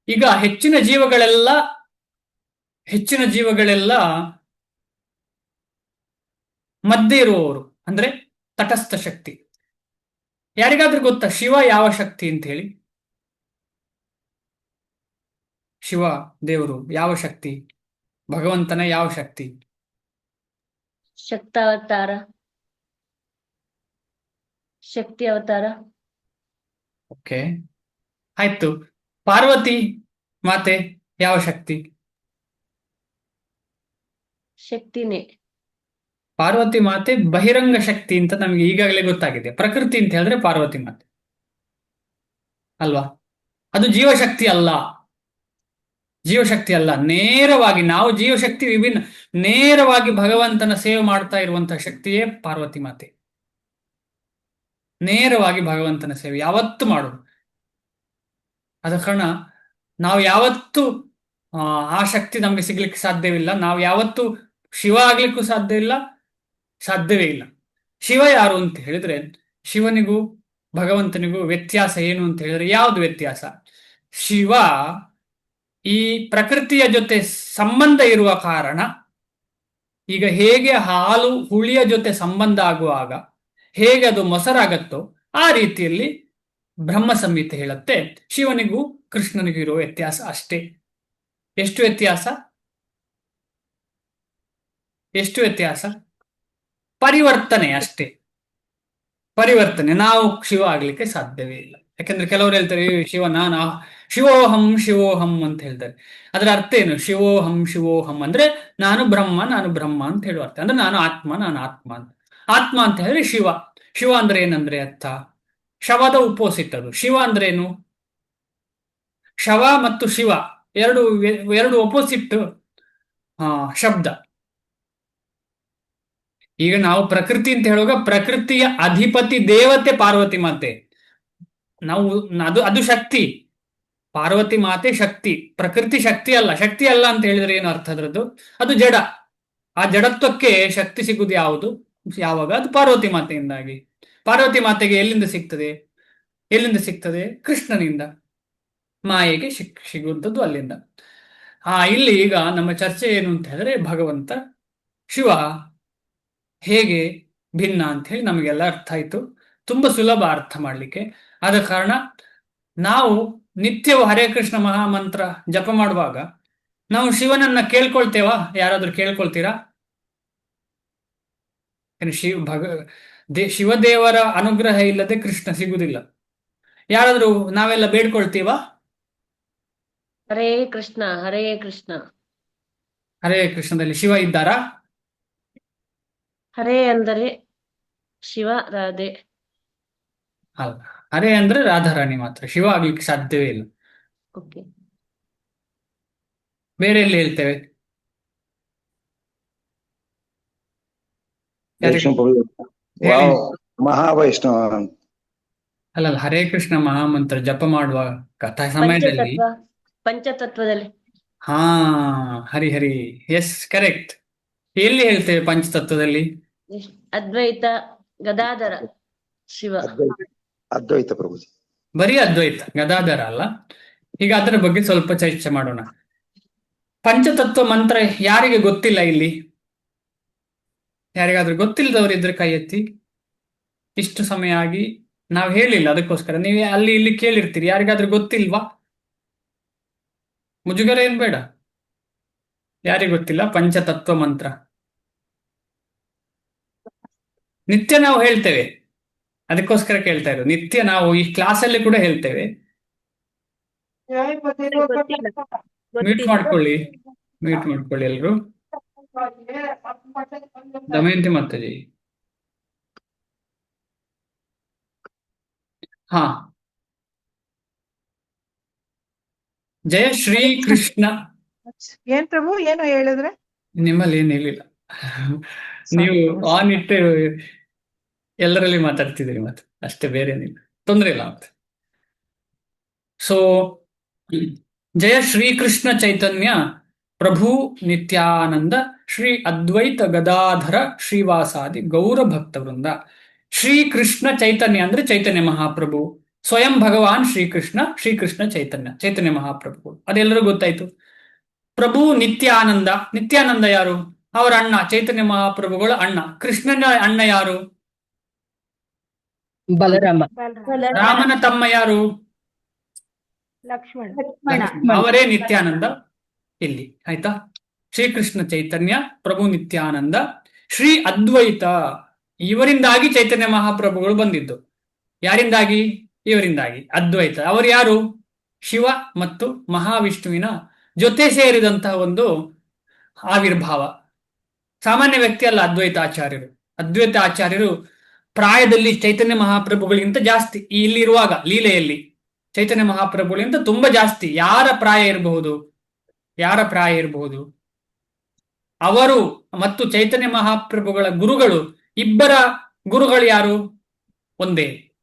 ಈಗ ಹೆಚ್ಚಿನ ಜೀವಗಳೆಲ್ಲ ಮಧ್ಯೆ ಇರುವವರು, ಅಂದ್ರೆ ತಟಸ್ಥ ಶಕ್ತಿ. ಯಾರಿಗಾದ್ರೂ ಗೊತ್ತಾ ಶಿವ ಯಾವ ಶಕ್ತಿ ಅಂತ ಹೇಳಿ? ಶಿವ ದೇವರು ಯಾವ ಶಕ್ತಿ? ಭಗವಂತನ ಯಾವ ಶಕ್ತಿ? ಶಕ್ತಾವತಾರ, ಶಕ್ತಿ ಅವತಾರ. ಓಕೆ, ಆಯ್ತು. ಪಾರ್ವತಿ ಮಾತೆ ಯಾವ ಶಕ್ತಿ? ಶಕ್ತಿನೇ. ಪಾರ್ವತಿ ಮಾತೆ ಬಹಿರಂಗ ಶಕ್ತಿ ಅಂತ ನಮಗೆ ಈಗಾಗಲೇ ಗೊತ್ತಾಗಿದೆ. ಪ್ರಕೃತಿ ಅಂತ ಹೇಳಿದ್ರೆ ಪಾರ್ವತಿ ಮಾತೆ ಅಲ್ವಾ? ಅದು ಜೀವಶಕ್ತಿ ಅಲ್ಲ. ಜೀವಶಕ್ತಿ ಅಲ್ಲ, ನೇರವಾಗಿ ನಾವು ಜೀವಶಕ್ತಿ ವಿಭಿನ್ನ, ನೇರವಾಗಿ ಭಗವಂತನ ಸೇವೆ ಮಾಡ್ತಾ ಇರುವಂತಹ ಶಕ್ತಿಯೇ ಪಾರ್ವತಿ ಮಾತೆ. ನೇರವಾಗಿ ಭಗವಂತನ ಸೇವೆ ಯಾವತ್ತು ಮಾಡೋದು. ಆದ ಕಾರಣ ನಾವು ಯಾವತ್ತೂ ಆ ಶಕ್ತಿ ನಮಗೆ ಸಿಗ್ಲಿಕ್ಕೆ ಸಾಧ್ಯವಿಲ್ಲ. ನಾವು ಯಾವತ್ತೂ ಶಿವ ಆಗ್ಲಿಕ್ಕೂ ಸಾಧ್ಯವೇ ಇಲ್ಲ. ಶಿವ ಯಾರು ಅಂತ ಹೇಳಿದ್ರೆ, ಶಿವನಿಗೂ ಭಗವಂತನಿಗೂ ವ್ಯತ್ಯಾಸ ಏನು ಅಂತ ಹೇಳಿದ್ರೆ, ಯಾವುದು ವ್ಯತ್ಯಾಸ? ಶಿವ ಈ ಪ್ರಕೃತಿಯ ಜೊತೆ ಸಂಬಂಧ ಇರುವ ಕಾರಣ, ಈಗ ಹೇಗೆ ಹಾಲು ಹುಳಿಯ ಜೊತೆ ಸಂಬಂಧ ಆಗುವಾಗ ಹೇಗೆ ಅದು ಮೊಸರಾಗತ್ತೋ ಆ ರೀತಿಯಲ್ಲಿ ಬ್ರಹ್ಮ ಸಂಹಿತೆ ಹೇಳುತ್ತೆ ಶಿವನಿಗೂ ಕೃಷ್ಣನಿಗೂ ಇರುವ ವ್ಯತ್ಯಾಸ ಅಷ್ಟೇ. ಎಷ್ಟು ವ್ಯತ್ಯಾಸ? ಪರಿವರ್ತನೆ ಅಷ್ಟೇ. ಪರಿವರ್ತನೆ. ನಾವು ಶಿವ ಆಗ್ಲಿಕ್ಕೆ ಸಾಧ್ಯವೇ ಇಲ್ಲ. ಯಾಕಂದ್ರೆ ಕೆಲವರು ಹೇಳ್ತಾರೆ, ಶಿವ ಶಿವೋಹಂ ಅಂತ ಹೇಳ್ತಾರೆ. ಅದರ ಅರ್ಥ ಏನು? ಶಿವೋಹಂ ಅಂದ್ರೆ ನಾನು ಬ್ರಹ್ಮ ಅಂತ ಹೇಳುವ ಅರ್ಥ. ಅಂದ್ರೆ ನಾನು ಆತ್ಮ ಅಂತ. ಆತ್ಮ ಅಂತ ಹೇಳಿದ್ರೆ ಶಿವ ಅಂದ್ರೆ ಏನಂದ್ರೆ ಅರ್ಥ? ಶವದ ಉಪೋಸಿಟ್ ಅದು. ಶಿವ ಅಂದ್ರೆ ಏನು? ಶವ ಮತ್ತು ಶಿವ ಎರಡು ಒಪೋಸಿಟ್ ಶಬ್ದ. ಈಗ ನಾವು ಪ್ರಕೃತಿ ಅಂತ ಹೇಳುವಾಗ ಪ್ರಕೃತಿಯ ಅಧಿಪತಿ ದೇವತೆ ಪಾರ್ವತಿ ಮಾತೆ. ಅದು ಶಕ್ತಿ. ಪಾರ್ವತಿ ಮಾತೆ ಶಕ್ತಿ, ಪ್ರಕೃತಿ ಶಕ್ತಿ ಅಲ್ಲ ಅಂತ ಹೇಳಿದ್ರೆ ಏನು ಅರ್ಥ ಅದ್ರದ್ದು? ಅದು ಜಡ. ಆ ಜಡತ್ವಕ್ಕೆ ಶಕ್ತಿ ಸಿಗುವುದು ಯಾವಾಗ? ಅದು ಪಾರ್ವತಿ ಮಾತೆಯಿಂದಾಗಿ. ಪಾರ್ವತಿ ಮಾತೆಗೆ ಎಲ್ಲಿಂದ ಸಿಗ್ತದೆ? ಕೃಷ್ಣನಿಂದ. ಮಾಯೆಗೆ ಸಿಗುವಂಥದ್ದು ಅಲ್ಲಿಂದ. ಇಲ್ಲಿ ಈಗ ನಮ್ಮ ಚರ್ಚೆ ಏನು ಅಂತ ಹೇಳಿದ್ರೆ, ಭಗವಂತ ಶಿವ ಹೇಗೆ ಭಿನ್ನ ಅಂತ ಹೇಳಿ ನಮಗೆಲ್ಲ ಅರ್ಥ ಆಯ್ತು. ತುಂಬಾ ಸುಲಭ ಅರ್ಥ ಮಾಡ್ಲಿಕ್ಕೆ. ಆದ ಕಾರಣ ನಾವು ನಿತ್ಯವೂ ಹರೇ ಕೃಷ್ಣ ಮಹಾಮಂತ್ರ ಜಪ ಮಾಡುವಾಗ ನಾವು ಶಿವನನ್ನ ಕೇಳ್ಕೊಳ್ತೇವಾ? ಯಾರಾದ್ರೂ ಕೇಳ್ಕೊಳ್ತೀರಾ? ಶಿವದೇವರ ಅನುಗ್ರಹ ಇಲ್ಲದೆ ಕೃಷ್ಣ ಸಿಗುವುದಿಲ್ಲ. ಯಾರಾದ್ರೂ ನಾವೆಲ್ಲ ಬೇಡ್ಕೊಳ್ತೀವಾ? ಹರೇ ಕೃಷ್ಣ ಹರೇ ಕೃಷ್ಣ. ಹರೇ ಕೃಷ್ಣದಲ್ಲಿ ಶಿವ ಇದ್ದಾರಾ? ಹರೇ ಅಂದರೆ ಶಿವ, ರಾಧೆ. ಅಲ್ಲ, ಹರೇ ಅಂದ್ರೆ ರಾಧಾರಾಣಿ ಮಾತ್ರ. ಶಿವ ಆಗ್ಲಿಕ್ಕೆ ಸಾಧ್ಯವೇ ಇಲ್ಲ. ಓಕೆ. ಬೇರೆ ಎಲ್ಲಿ ಹೇಳ್ತೇವೆ? ವಾವ್, ಮಹಾವೈಷ್ಣವ. ಅಲ್ಲ, ಹರೇ ಕೃಷ್ಣ ಮಹಾಮಂತ್ರ ಜಪ ಮಾಡುವ ಸಮಯದಲ್ಲಿ ಪಂಚತತ್ವದಲ್ಲಿ. ಹರಿ ಎಸ್, ಕರೆಕ್ಟ್. ಎಲ್ಲಿ ಹೇಳ್ತೇವೆ ಪಂಚತತ್ವದಲ್ಲಿ? ಅದ್ವೈತ ಗದಾಧರ ಶಿವ. ಅದ್ವೈತ ಪ್ರಭುಜಿ. ಬರೀ ಅದ್ವೈತ, ಗದಾಧರ ಅಲ್ಲ. ಈಗ ಅದರ ಬಗ್ಗೆ ಸ್ವಲ್ಪ ಚರ್ಚೆ ಮಾಡೋಣ. ಪಂಚತತ್ವ ಮಂತ್ರ ಯಾರಿಗೆ ಗೊತ್ತಿಲ್ಲ ಇಲ್ಲಿ? ಯಾರಿಗಾದ್ರೂ ಗೊತ್ತಿಲ್ಲದವ್ರು ಇದ್ರೆ ಕೈ ಎತ್ತಿ. ಇಷ್ಟು ಸಮಯ ಆಗಿ ನಾವು ಹೇಳಿಲ್ಲ, ಅದಕ್ಕೋಸ್ಕರ ನೀವು ಅಲ್ಲಿ ಇಲ್ಲಿ ಕೇಳಿರ್ತೀರಿ. ಯಾರಿಗಾದ್ರೂ ಗೊತ್ತಿಲ್ವಾ? ಮುಜುಗರ ಏನ್ ಬೇಡ. ಯಾರಿಗೆ ಗೊತ್ತಿಲ್ಲ ಪಂಚತತ್ವ ಮಂತ್ರ? ನಿತ್ಯ ನಾವು ಹೇಳ್ತೇವೆ, ಅದಕ್ಕೋಸ್ಕರ ಕೇಳ್ತಾ ಇರೋದು. ನಿತ್ಯ ನಾವು ಈ ಕ್ಲಾಸಲ್ಲಿ ಕೂಡ ಹೇಳ್ತೇವೆ. ಮ್ಯೂಟ್ ಮಾಡ್ಕೊಳ್ಳಿ ಎಲ್ರು. ದಮಯಂತಿ ಮಾತಾಜಿ. ಜಯ ಶ್ರೀ ಕೃಷ್ಣ. ಏನ್ ಪ್ರಭು ಏನು ಹೇಳಿದ್ರೆ? ನಿಮ್ಮಲ್ಲಿ ಏನ್ ಹೇಳಿಲ್ಲ, ನೀವು ಆನ್ ಇಟ್ಟು ಎಲ್ಲರಲ್ಲಿ ಮಾತಾಡ್ತಿದ್ದೀರಿ ಮತ್ತೆ, ಅಷ್ಟೇ, ಬೇರೆ ಏನಿಲ್ಲ. ತೊಂದ್ರೆ ಇಲ್ಲ ಮತ್ತೆ. ಸೊ ಜಯ ಶ್ರೀಕೃಷ್ಣ ಚೈತನ್ಯ ಪ್ರಭು ನಿತ್ಯಾನಂದ ಶ್ರೀ ಅದ್ವೈತ ಗದಾಧರ ಶ್ರೀವಾಸಾದಿ ಗೌರ ಭಕ್ತ ವೃಂದ. ಶ್ರೀಕೃಷ್ಣ ಚೈತನ್ಯ ಅಂದ್ರೆ ಚೈತನ್ಯ ಮಹಾಪ್ರಭು, ಸ್ವಯಂ ಭಗವಾನ್ ಶ್ರೀಕೃಷ್ಣ ಚೈತನ್ಯ ಮಹಾಪ್ರಭು. ಅದೆಲ್ಲರೂ ಗೊತ್ತಾಯ್ತು. ಪ್ರಭು ನಿತ್ಯಾನಂದ ಯಾರು? ಅವರ ಅಣ್ಣ, ಚೈತನ್ಯ ಮಹಾಪ್ರಭುಗಳ ಅಣ್ಣ. ಕೃಷ್ಣನ ಅಣ್ಣ ಯಾರು? ಬಲರಾಮ. ರಾಮನ ತಮ್ಮ ಯಾರು? ಲಕ್ಷ್ಮಣ. ಅವರೇ ನಿತ್ಯಾನಂದ ಇಲ್ಲಿ. ಆಯ್ತಾ? ಶ್ರೀಕೃಷ್ಣ ಚೈತನ್ಯ ಪ್ರಭು ನಿತ್ಯಾನಂದ ಶ್ರೀ ಅದ್ವೈತ, ಇವರಿಂದಾಗಿ ಚೈತನ್ಯ ಮಹಾಪ್ರಭುಗಳು ಬಂದಿದ್ದು. ಯಾರಿಂದಾಗಿ? ಇವರಿಂದಾಗಿ. ಅದ್ವೈತ ಅವರು ಯಾರು? ಶಿವ ಮತ್ತು ಮಹಾವಿಷ್ಣುವಿನ ಜೊತೆ ಸೇರಿದಂತಹ ಒಂದು ಆವಿರ್ಭಾವ. ಸಾಮಾನ್ಯ ವ್ಯಕ್ತಿ ಅಲ್ಲ ಅದ್ವೈತ ಆಚಾರ್ಯರು ಪ್ರಾಯದಲ್ಲಿ ಚೈತನ್ಯ ಮಹಾಪ್ರಭುಗಳಿಗಿಂತ ಜಾಸ್ತಿ. ಇಲ್ಲಿರುವಾಗ ಲೀಲೆಯಲ್ಲಿ ಚೈತನ್ಯ ಮಹಾಪ್ರಭುಗಳಿಗಿಂತ ತುಂಬಾ ಜಾಸ್ತಿ. ಯಾರ ಪ್ರಾಯ ಇರಬಹುದು? ಯಾರ ಪ್ರಾಯ ಇರಬಹುದು? ಅವರು ಮತ್ತು ಚೈತನ್ಯ ಮಹಾಪ್ರಭುಗಳ ಗುರುಗಳು, ಇಬ್ಬರ ಗುರುಗಳು ಯಾರು? ಒಂದೇ.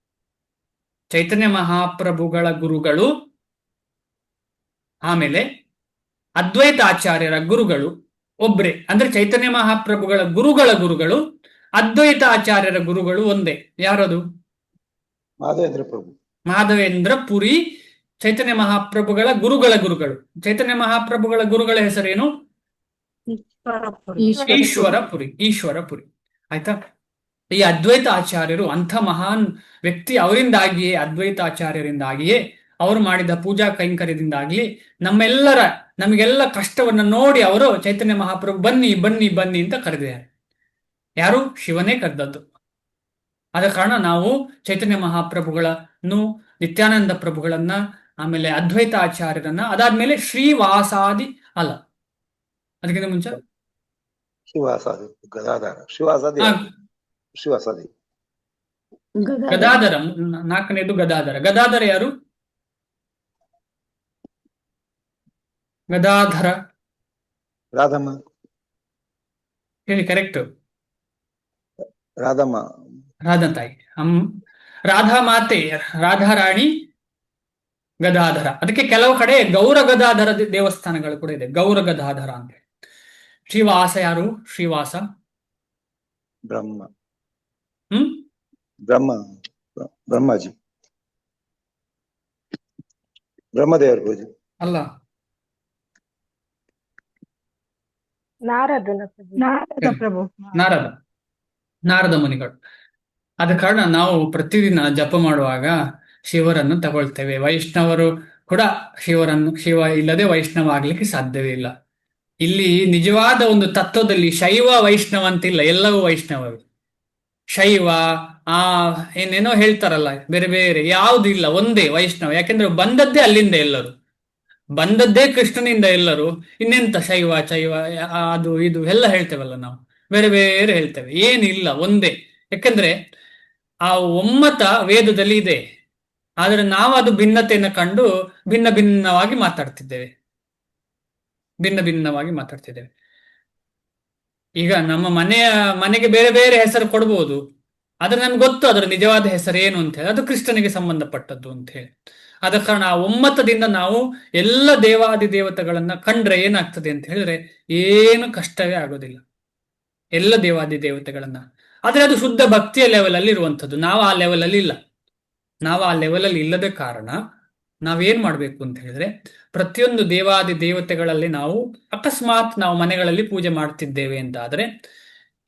ಚೈತನ್ಯ ಮಹಾಪ್ರಭುಗಳ ಗುರುಗಳು, ಆಮೇಲೆ ಅದ್ವೈತ ಆಚಾರ್ಯರ ಗುರುಗಳು ಒಬ್ರೇ. ಅಂದ್ರೆ ಚೈತನ್ಯ ಮಹಾಪ್ರಭುಗಳ ಗುರುಗಳು, ಅದ್ವೈತ ಆಚಾರ್ಯರ ಗುರುಗಳು ಒಂದೇ. ಯಾರದು? ಮಾಧವೇಂದ್ರ ಪ್ರಭು. ಮಾಧವೇಂದ್ರ ಪುರಿ ಚೈತನ್ಯ ಮಹಾಪ್ರಭುಗಳ ಗುರುಗಳು. ಚೈತನ್ಯ ಮಹಾಪ್ರಭುಗಳ ಗುರುಗಳ ಹೆಸರೇನು? ಈಶ್ವರ ಪುರಿ. ಆಯ್ತಾ? ಈ ಅದ್ವೈತ ಆಚಾರ್ಯರು ಅಂಥ ಮಹಾನ್ ವ್ಯಕ್ತಿ. ಅವರಿಂದಾಗಿಯೇ, ಅದ್ವೈತ ಆಚಾರ್ಯರಿಂದಾಗಿಯೇ, ಅವರು ಮಾಡಿದ ಪೂಜಾ ಕೈಂಕರ್ಯದಿಂದಾಗಿ ನಮಗೆಲ್ಲ ಕಷ್ಟವನ್ನು ನೋಡಿ ಅವರು ಚೈತನ್ಯ ಮಹಾಪ್ರಭು ಬನ್ನಿ ಬನ್ನಿ ಬನ್ನಿ ಅಂತ ಕರೆದಿದ್ದಾರೆ. ಯಾರು? ಶಿವನೇ ಕರೆದದ್ದು. ಆದ ಕಾರಣ ನಾವು ಚೈತನ್ಯ ಮಹಾಪ್ರಭುಗಳನ್ನು, ನಿತ್ಯಾನಂದ ಪ್ರಭುಗಳನ್ನ, ಆಮೇಲೆ ಅದ್ವೈತ ಆಚಾರ್ಯರನ್ನ, ಅದಾದ್ಮೇಲೆ ಶ್ರೀವಾಸಾದಿ ಅಲ್ಲ, ಅದಕ್ಕಿಂತ ಮುಂಚೆ ಶಿವಾಸಾದಿ, ಗದಾಧಾರ, ಶಿವಾಸಾದಿ, ಆ, ಶಿವಾಸಾದಿ, ಗದಾಧರ. ನಾಲ್ಕನೇದು ಗದಾಧರ. ಗದಾಧರ ಯಾರು? ಗದಾಧರ ರಾಧಮ್ಮ, ಹೇಳಿ ಕರೆಕ್ಟ್. ರಾಧಮ್ಮ, ರಾಧಾ ತಾಯಿ, ರಾಧಾ ಮಾತೆ, ರಾಧಾ ರಾಣಿ, ಗದಾಧರ. ಅದಕ್ಕೆ ಕೆಲವು ಕಡೆ ಗೌರ ಗದಾಧರ ದೇವಸ್ಥಾನಗಳು ಕೂಡ ಇದೆ, ಗೌರ ಗದಾಧರ ಅಂತ. ಶ್ರೀವಾಸ ಯಾರು? ಶ್ರೀವಾಸ ಬ್ರಹ್ಮ, ಹ್ಮ್ ಬ್ರಹ್ಮಾಜಿ, ಬ್ರಹ್ಮದೇವರ ಪೂಜೆ ಅಲ್ಲ, ನಾರದ ಪ್ರಭು. ನಾರದ ಮುನಿಗಳು. ಆದ ಕಾರಣ ನಾವು ಪ್ರತಿದಿನ ಜಪ ಮಾಡುವಾಗ ಶಿವರನ್ನು ತಗೊಳ್ತೇವೆ. ವೈಷ್ಣವರು ಕೂಡ ಶಿವ ಇಲ್ಲದೆ ವೈಷ್ಣವ ಆಗ್ಲಿಕ್ಕೆ ಸಾಧ್ಯವೇ ಇಲ್ಲ. ಇಲ್ಲಿ ನಿಜವಾದ ಒಂದು ತತ್ವದಲ್ಲಿ ಶೈವ ವೈಷ್ಣವ ಅಂತಿಲ್ಲ, ಎಲ್ಲವೂ ವೈಷ್ಣವವೇ. ಶೈವ ಏನೇನೋ ಹೇಳ್ತಾರಲ್ಲ, ಬೇರೆ ಬೇರೆ ಯಾವುದು ಇಲ್ಲ, ಒಂದೇ ವೈಷ್ಣವ. ಯಾಕೆಂದ್ರೆ ಬಂದದ್ದೇ ಅಲ್ಲಿಂದ, ಎಲ್ಲರೂ ಬಂದದ್ದೇ ಕೃಷ್ಣನಿಂದ ಎಲ್ಲರೂ. ಇನ್ನೆಂತ ಶೈವ ಅದು ಇದು ಎಲ್ಲ ಹೇಳ್ತೇವಲ್ಲ ನಾವು, ಬೇರೆ ಬೇರೆ ಹೇಳ್ತೇವೆ, ಏನಿಲ್ಲ, ಒಂದೇ. ಯಾಕಂದ್ರೆ ಆ ಒಮ್ಮತ ವೇದದಲ್ಲಿ ಇದೆ, ಆದರೆ ನಾವು ಅದು ಭಿನ್ನತೆಯನ್ನು ಕಂಡು ಭಿನ್ನ ಭಿನ್ನವಾಗಿ ಮಾತಾಡ್ತಿದ್ದೇವೆ. ಈಗ ನಮ್ಮ ಮನೆಗೆ ಬೇರೆ ಬೇರೆ ಹೆಸರು ಕೊಡ್ಬೋದು, ಆದ್ರೆ ನಮ್ಗೆ ಗೊತ್ತು ಅದರ ನಿಜವಾದ ಹೆಸರು ಏನು ಅಂತ ಹೇಳಿ, ಅದು ಕೃಷ್ಣನಿಗೆ ಸಂಬಂಧಪಟ್ಟದ್ದು ಅಂತ ಹೇಳಿ. ಆದ ಕಾರಣ ಆ ಒಮ್ಮತದಿಂದ ನಾವು ಎಲ್ಲ ದೇವಾದಿ ದೇವತೆಗಳನ್ನ ಕಂಡ್ರೆ ಏನಾಗ್ತದೆ ಅಂತ ಹೇಳಿದ್ರೆ ಏನು ಕಷ್ಟವೇ ಆಗೋದಿಲ್ಲ, ಎಲ್ಲ ದೇವಾದಿ ದೇವತೆಗಳನ್ನ. ಆದ್ರೆ ಅದು ಶುದ್ಧ ಭಕ್ತಿಯ ಲೆವೆಲ್ ಅಲ್ಲಿ ಇರುವಂಥದ್ದು. ನಾವು ಆ ಲೆವೆಲ್ ಅಲ್ಲಿ ಇಲ್ಲ. ನಾವು ಆ ಲೆವೆಲ್ ಅಲ್ಲಿ ಇಲ್ಲದ ಕಾರಣ ನಾವೇನ್ ಮಾಡ್ಬೇಕು ಅಂತ ಹೇಳಿದ್ರೆ, ಪ್ರತಿಯೊಂದು ದೇವಾದಿ ದೇವತೆಗಳಲ್ಲಿ ನಾವು ಅಕಸ್ಮಾತ್ ನಾವು ಮನೆಗಳಲ್ಲಿ ಪೂಜೆ ಮಾಡ್ತಿದ್ದೇವೆ ಅಂತ ಆದ್ರೆ,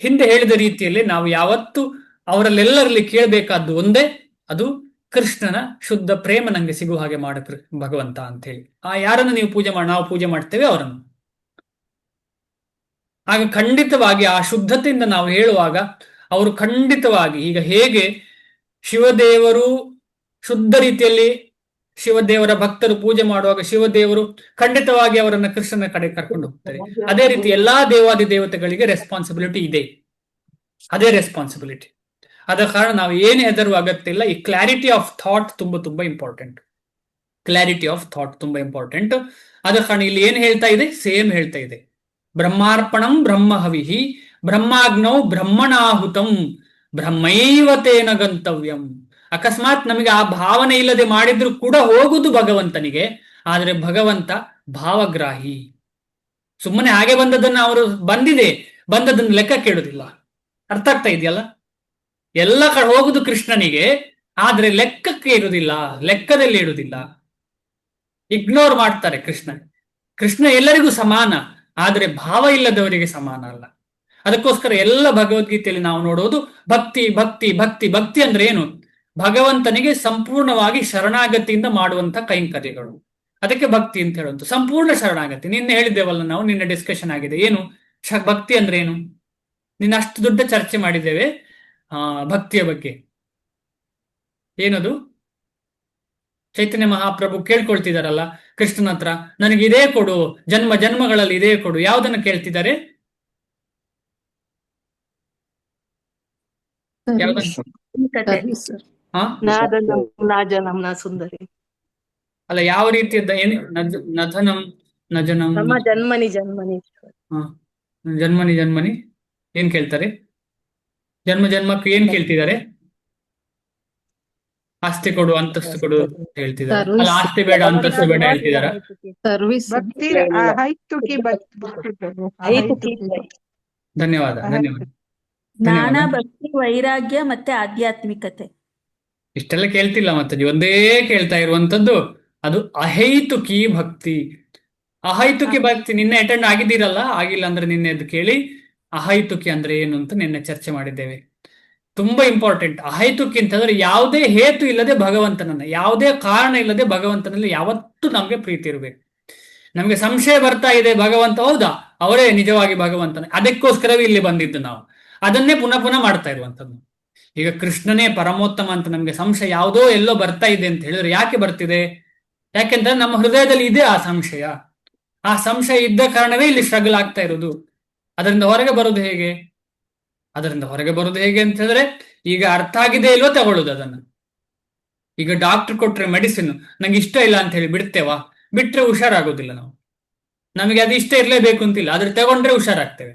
ಹಿಂದೆ ಹೇಳಿದ ರೀತಿಯಲ್ಲಿ ನಾವು ಯಾವತ್ತು ಅವರಲ್ಲೆಲ್ಲರಲ್ಲಿ ಕೇಳಬೇಕಾದ್ದು ಒಂದೇ, ಅದು ಕೃಷ್ಣನ ಶುದ್ಧ ಪ್ರೇಮ ನಂಗೆ ಸಿಗುವ ಹಾಗೆ ಮಾಡ ಭಗವಂತ ಅಂತ ಹೇಳಿ. ಯಾರನ್ನು ನಾವು ಪೂಜೆ ಮಾಡ್ತೇವೆ ಅವರನ್ನು. ಆಗ ಖಂಡಿತವಾಗಿ ಆ ಶುದ್ಧತೆಯಿಂದ ನಾವು ಹೇಳುವಾಗ ಅವರು ಖಂಡಿತವಾಗಿ, ಈಗ ಹೇಗೆ ಶಿವದೇವರು ಶುದ್ಧ ರೀತಿಯಲ್ಲಿ ಶಿವದೇವರ ಭಕ್ತರು ಪೂಜೆ ಮಾಡುವಾಗ ಶಿವದೇವರು ಖಂಡಿತವಾಗಿ ಅವರನ್ನ ಕೃಷ್ಣನ ಕಡೆ ಕರ್ಕೊಂಡು ಹೋಗ್ತಾರೆ. ಅದೇ ರೀತಿ ಎಲ್ಲಾ ದೇವಾದಿ ದೇವತೆಗಳಿಗೆ ರೆಸ್ಪಾನ್ಸಿಬಿಲಿಟಿ ಇದೆ, ಅದೇ ರೆಸ್ಪಾನ್ಸಿಬಿಲಿಟಿ. ಆದ ಕಾರಣ ನಾವು ಏನು ಹೆದರುವ ಅಗತ್ಯ ಇಲ್ಲ. ಈ ಕ್ಲಾರಿಟಿ ಆಫ್ ಥಾಟ್ ತುಂಬಾ ಇಂಪಾರ್ಟೆಂಟ್. ಆದ ಕಾರಣ ಇಲ್ಲಿ ಏನ್ ಹೇಳ್ತಾ ಇದೆ? ಸೇಮ್ ಹೇಳ್ತಾ ಇದೆ. ಬ್ರಹ್ಮಾರ್ಪಣಂ ಬ್ರಹ್ಮ ಹವಿಹಿ ಬ್ರಹ್ಮಾಗ್ನೌ ಬ್ರಹ್ಮಣಾಹುತಂ ಬ್ರಹ್ಮೈವತೇನ ಗಂತವ್ಯಂ. ಅಕಸ್ಮಾತ್ ನಮಗೆ ಆ ಭಾವನೆ ಇಲ್ಲದೆ ಮಾಡಿದ್ರು ಕೂಡ ಹೋಗುದು ಭಗವಂತನಿಗೆ. ಆದ್ರೆ ಭಗವಂತ ಭಾವಗ್ರಾಹಿ. ಸುಮ್ಮನೆ ಹಾಗೆ ಬಂದದನ್ನು ಲೆಕ್ಕ ಕೇಳುದಿಲ್ಲ. ಅರ್ಥ ಆಗ್ತಾ ಇದೆಯಲ್ಲ? ಎಲ್ಲ ಕಡೆ ಹೋಗುದು ಕೃಷ್ಣನಿಗೆ, ಆದ್ರೆ ಲೆಕ್ಕದಲ್ಲಿ ಇಡುದಿಲ್ಲ. ಇಗ್ನೋರ್ ಮಾಡ್ತಾರೆ ಕೃಷ್ಣ ಎಲ್ಲರಿಗೂ ಸಮಾನ, ಆದ್ರೆ ಭಾವ ಇಲ್ಲದವರಿಗೆ ಸಮಾನ ಅಲ್ಲ. ಅದಕ್ಕೋಸ್ಕರ ಎಲ್ಲ ಭಗವದ್ಗೀತೆಯಲ್ಲಿ ನಾವು ನೋಡೋದು ಭಕ್ತಿ ಭಕ್ತಿ ಭಕ್ತಿ. ಭಕ್ತಿ ಅಂದ್ರೆ ಏನು? ಭಗವಂತನಿಗೆ ಸಂಪೂರ್ಣವಾಗಿ ಶರಣಾಗತಿಯಿಂದ ಮಾಡುವಂತ ಕೈಂಕರ್ಯಗಳು, ಅದಕ್ಕೆ ಭಕ್ತಿ ಅಂತ ಹೇಳುವಂತ. ಸಂಪೂರ್ಣ ಶರಣಾಗತಿ. ನಿನ್ನೆ ಹೇಳಿದ್ದೇವಲ್ಲ ನಾವು, ನಿನ್ನೆ ಡಿಸ್ಕಷನ್ ಆಗಿದೆ. ಏನು ಭಕ್ತಿ ಅಂದ್ರೆ ಏನು? ನಿನ್ನ ಅಷ್ಟು ದೊಡ್ಡ ಚರ್ಚೆ ಮಾಡಿದ್ದೇವೆ ಭಕ್ತಿಯ ಬಗ್ಗೆ. ಏನದು? ಚೈತನ್ಯ ಮಹಾಪ್ರಭು ಕೇಳ್ಕೊಳ್ತಿದಾರಲ್ಲ ಕೃಷ್ಣನ ಹತ್ರ, ನನಗೆ ಇದೇ ಕೊಡು, ಜನ್ಮ ಜನ್ಮಗಳಲ್ಲಿ ಇದೇ ಕೊಡು. ಯಾವುದನ್ನ ಕೇಳ್ತಿದ್ದಾರೆ? ನಾಜನಂ ಸುಂದರಿ. ಅಲ್ಲ, ಯಾವ ರೀತಿಯದ್ದ? ಏನು ನಧನಂ, ನ ಜನಂ ನಮ್ಮ ಜನ್ಮನಿ ಜನ್ಮನಿ. ಹಾ ಜನ್ಮನಿ ಜನ್ಮನಿ ಏನ್ ಕೇಳ್ತಾರೆ? ಜನ್ಮ ಜನ್ಮಕ್ಕೆ ಏನ್ ಕೇಳ್ತಿದ್ದಾರೆ? ಆಸ್ತಿ ಕೊಡು, ಅಂತಸ್ತು ಕೊಡು ಅಂತ ಹೇಳ್ತಿದ್ದಾರೆ. ಅಲ್ಲ, ಆಸ್ತಿ ಬೇಡ ಅಂತಸ್ತು ಬೇಡ ಹೇಳ್ತಿದಾರ? ಸರ್ವಿಸ್ ಭಕ್ತಿ ಹೈತುಕಿ ಭಕ್ತಿ ಪ್ರಭು ಐತುಕಿ. ಧನ್ಯವಾದ, ಧನ್ಯವಾದ. ಜ್ಞಾನ, ಧನ್ಯವಾದ. ಭಕ್ತಿ, ವೈರಾಗ್ಯ ಮತ್ತೆ ಆಧ್ಯಾತ್ಮಿಕತೆ. ಇಷ್ಟೆಲ್ಲ ಕೇಳ್ತಿಲ್ಲ ಮಾತಾಜಿ, ಒಂದೇ ಕೇಳ್ತಾ ಇರುವಂತದ್ದು ಅದು ಅಹೈತುಕಿ ಭಕ್ತಿ. ಅಹೈತುಕಿ ಭಕ್ತಿ ನಿನ್ನೆ ಅಟೆಂಡ್ ಆಗಿದ್ದೀರಲ್ಲ, ಆಗಿಲ್ಲ ಅಂದ್ರೆ ನಿನ್ನೆ ಅದು ಕೇಳಿ. ಅಹೈತುಕಿ ಅಂದ್ರೆ ಏನು ಅಂತ ನಿನ್ನೆ ಚರ್ಚೆ ಮಾಡಿದ್ದೇವೆ. ತುಂಬಾ ಇಂಪಾರ್ಟೆಂಟ್. ಅಹೈತುಕಿ ಅಂತಂದ್ರೆ ಯಾವುದೇ ಹೇತು ಇಲ್ಲದೆ ಭಗವಂತನನ್ನ, ಯಾವುದೇ ಕಾರಣ ಇಲ್ಲದೆ ಭಗವಂತನಲ್ಲಿ ಯಾವತ್ತೂ ನಮ್ಗೆ ಪ್ರೀತಿ ಇರಬೇಕು. ನಮ್ಗೆ ಸಂಶಯ ಬರ್ತಾ ಇದೆ ಭಗವಂತ ಹೌದಾ, ಅವರೇ ನಿಜವಾಗಿ ಭಗವಂತನ, ಅದಕ್ಕೋಸ್ಕರವೇ ಇಲ್ಲಿ ಬಂದಿದ್ದು ನಾವು. ಅದನ್ನೇ ಪುನಃ ಪುನಃ ಮಾಡ್ತಾ ಇರುವಂತದ್ದು. ಈಗ ಕೃಷ್ಣನೇ ಪರಮೋತ್ತಮ ಅಂತ ನಮ್ಗೆ ಸಂಶಯ ಯಾವುದೋ ಎಲ್ಲೋ ಬರ್ತಾ ಇದೆ ಅಂತ ಹೇಳಿದ್ರೆ ಯಾಕೆ ಬರ್ತಿದೆ? ಯಾಕೆಂದ್ರೆ ನಮ್ಮ ಹೃದಯದಲ್ಲಿ ಇದೆ ಆ ಸಂಶಯ. ಆ ಸಂಶಯ ಇದ್ದ ಕಾರಣವೇ ಇಲ್ಲಿ ಸ್ಟ್ರಗಲ್ ಆಗ್ತಾ ಇರೋದು. ಅದರಿಂದ ಹೊರಗೆ ಬರೋದು ಹೇಗೆ? ಅದರಿಂದ ಹೊರಗೆ ಬರೋದು ಹೇಗೆ ಅಂತ ಹೇಳಿದ್ರೆ, ಈಗ ಅರ್ಥ ಆಗಿದೆ ಇಲ್ವೋ ತಗೊಳ್ಳೋದು ಅದನ್ನ. ಈಗ ಡಾಕ್ಟರ್ ಕೊಟ್ರೆ ಮೆಡಿಸಿನ್ ನಂಗೆ ಇಷ್ಟ ಇಲ್ಲ ಅಂತ ಹೇಳಿ ಬಿಡ್ತೇವಾ? ಬಿಟ್ರೆ ಹುಷಾರಾಗೋದಿಲ್ಲ ನಾವು. ನಮಗೆ ಅದು ಇಷ್ಟ ಇರಲೇಬೇಕು ಅಂತಿಲ್ಲ, ಆದ್ರೆ ತಗೊಂಡ್ರೆ ಹುಷಾರಾಗ್ತೇವೆ.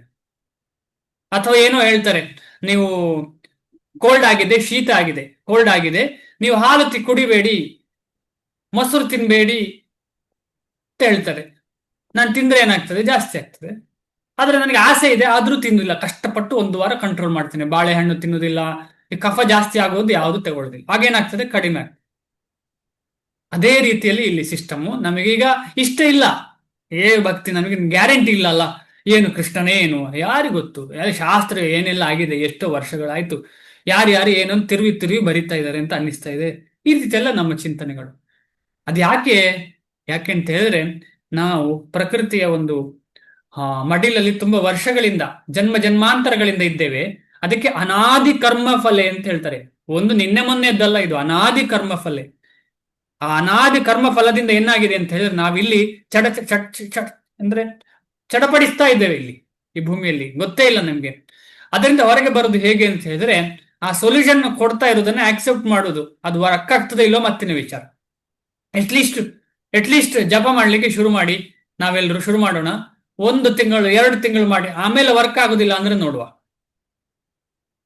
ಅಥವಾ ಏನೋ ಹೇಳ್ತಾರೆ, ನೀವು ಕೋಲ್ಡ್ ಆಗಿದೆ, ಶೀತ ಆಗಿದೆ, ಕೋಲ್ಡ್ ಆಗಿದೆ, ನೀವು ಹಾಲು ಕುಡಿಬೇಡಿ, ಮೊಸರು ತಿನ್ಬೇಡಿ ಅಂತ ಹೇಳ್ತಾರೆ. ನಾನು ತಿಂದ್ರೆ ಏನಾಗ್ತದೆ? ಜಾಸ್ತಿ ಆಗ್ತದೆ. ಆದ್ರೆ ನನಗೆ ಆಸೆ ಇದೆ, ಆದ್ರೂ ತಿನ್ನುದಿಲ್ಲ. ಕಷ್ಟಪಟ್ಟು 1 ವಾರ ಕಂಟ್ರೋಲ್ ಮಾಡ್ತೇನೆ. ಬಾಳೆಹಣ್ಣು ತಿನ್ನುವುದಿಲ್ಲ, ಈ ಕಫ ಜಾಸ್ತಿ ಆಗೋದು ಯಾವುದು ತಗೊಳ್ಳೋದಿಲ್ಲ. ಆಗೇನಾಗ್ತದೆ? ಕಡಿಮೆ ಆಗ್ತದೆ. ಅದೇ ರೀತಿಯಲ್ಲಿ ಇಲ್ಲಿ ಸಿಸ್ಟಮು. ನಮಗೀಗ ಇಷ್ಟ ಇಲ್ಲ, ಭಕ್ತಿ ನಮಗೆ ಗ್ಯಾರಂಟಿ ಇಲ್ಲ ಅಲ್ಲ, ಏನು ಕೃಷ್ಣನೇ ಏನು ಯಾರಿಗ್ ಗೊತ್ತು? ಶಾಸ್ತ್ರ ಏನೆಲ್ಲ ಆಗಿದೆ, ಎಷ್ಟೋ ವರ್ಷಗಳಾಯ್ತು, ಯಾರ್ಯಾರು ಏನೊಂದು ತಿರುವಿ ಬರಿತಾ ಇದ್ದಾರೆ ಅಂತ ಅನ್ನಿಸ್ತಾ ಇದೆ. ಈ ರೀತಿ ಎಲ್ಲ ನಮ್ಮ ಚಿಂತನೆಗಳು. ಅದು ಯಾಕೆ ಅಂತ ಹೇಳಿದ್ರೆ, ನಾವು ಪ್ರಕೃತಿಯ ಒಂದು ಮಡಿಲಲ್ಲಿ ತುಂಬಾ ವರ್ಷಗಳಿಂದ, ಜನ್ಮಾಂತರಗಳಿಂದ ಇದ್ದೇವೆ. ಅದಕ್ಕೆ ಅನಾದಿ ಕರ್ಮ ಫಲೆ ಅಂತ ಹೇಳ್ತಾರೆ. ಒಂದು ನಿನ್ನೆ ಮೊನ್ನೆದ್ದಲ್ಲ, ಇದು ಅನಾದಿ ಕರ್ಮ ಫಲೆ. ಆ ಅನಾದಿ ಕರ್ಮ ಫಲದಿಂದ ಏನಾಗಿದೆ ಅಂತ ಹೇಳಿದ್ರೆ, ನಾವಿಲ್ಲಿ ಅಂದ್ರೆ ಚಡಪಡಿಸ್ತಾ ಇದ್ದೇವೆ ಇಲ್ಲಿ ಈ ಭೂಮಿಯಲ್ಲಿ, ಗೊತ್ತೇ ಇಲ್ಲ ನಮ್ಗೆ. ಅದರಿಂದ ಹೊರಗೆ ಬರೋದು ಹೇಗೆ ಅಂತ ಹೇಳಿದ್ರೆ, ಆ ಸೊಲ್ಯೂಷನ್ ಕೊಡ್ತಾ ಇರೋದನ್ನ ಆಕ್ಸೆಪ್ಟ್ ಮಾಡೋದು. ಅದು ವರ್ಕ್ ಆಗ್ತದೆ ಇಲ್ಲೋ ಮತ್ತಿನ ವಿಚಾರ. ಅಟ್ಲೀಸ್ಟ್ ಜಪ ಮಾಡ್ಲಿಕ್ಕೆ ಶುರು ಮಾಡಿ, ನಾವೆಲ್ಲರೂ ಶುರು ಮಾಡೋಣ. 1 ತಿಂಗಳು 2 ತಿಂಗಳು ಮಾಡಿ, ಆಮೇಲೆ ವರ್ಕ್ ಆಗುದಿಲ್ಲ ಅಂದ್ರೆ ನೋಡುವ.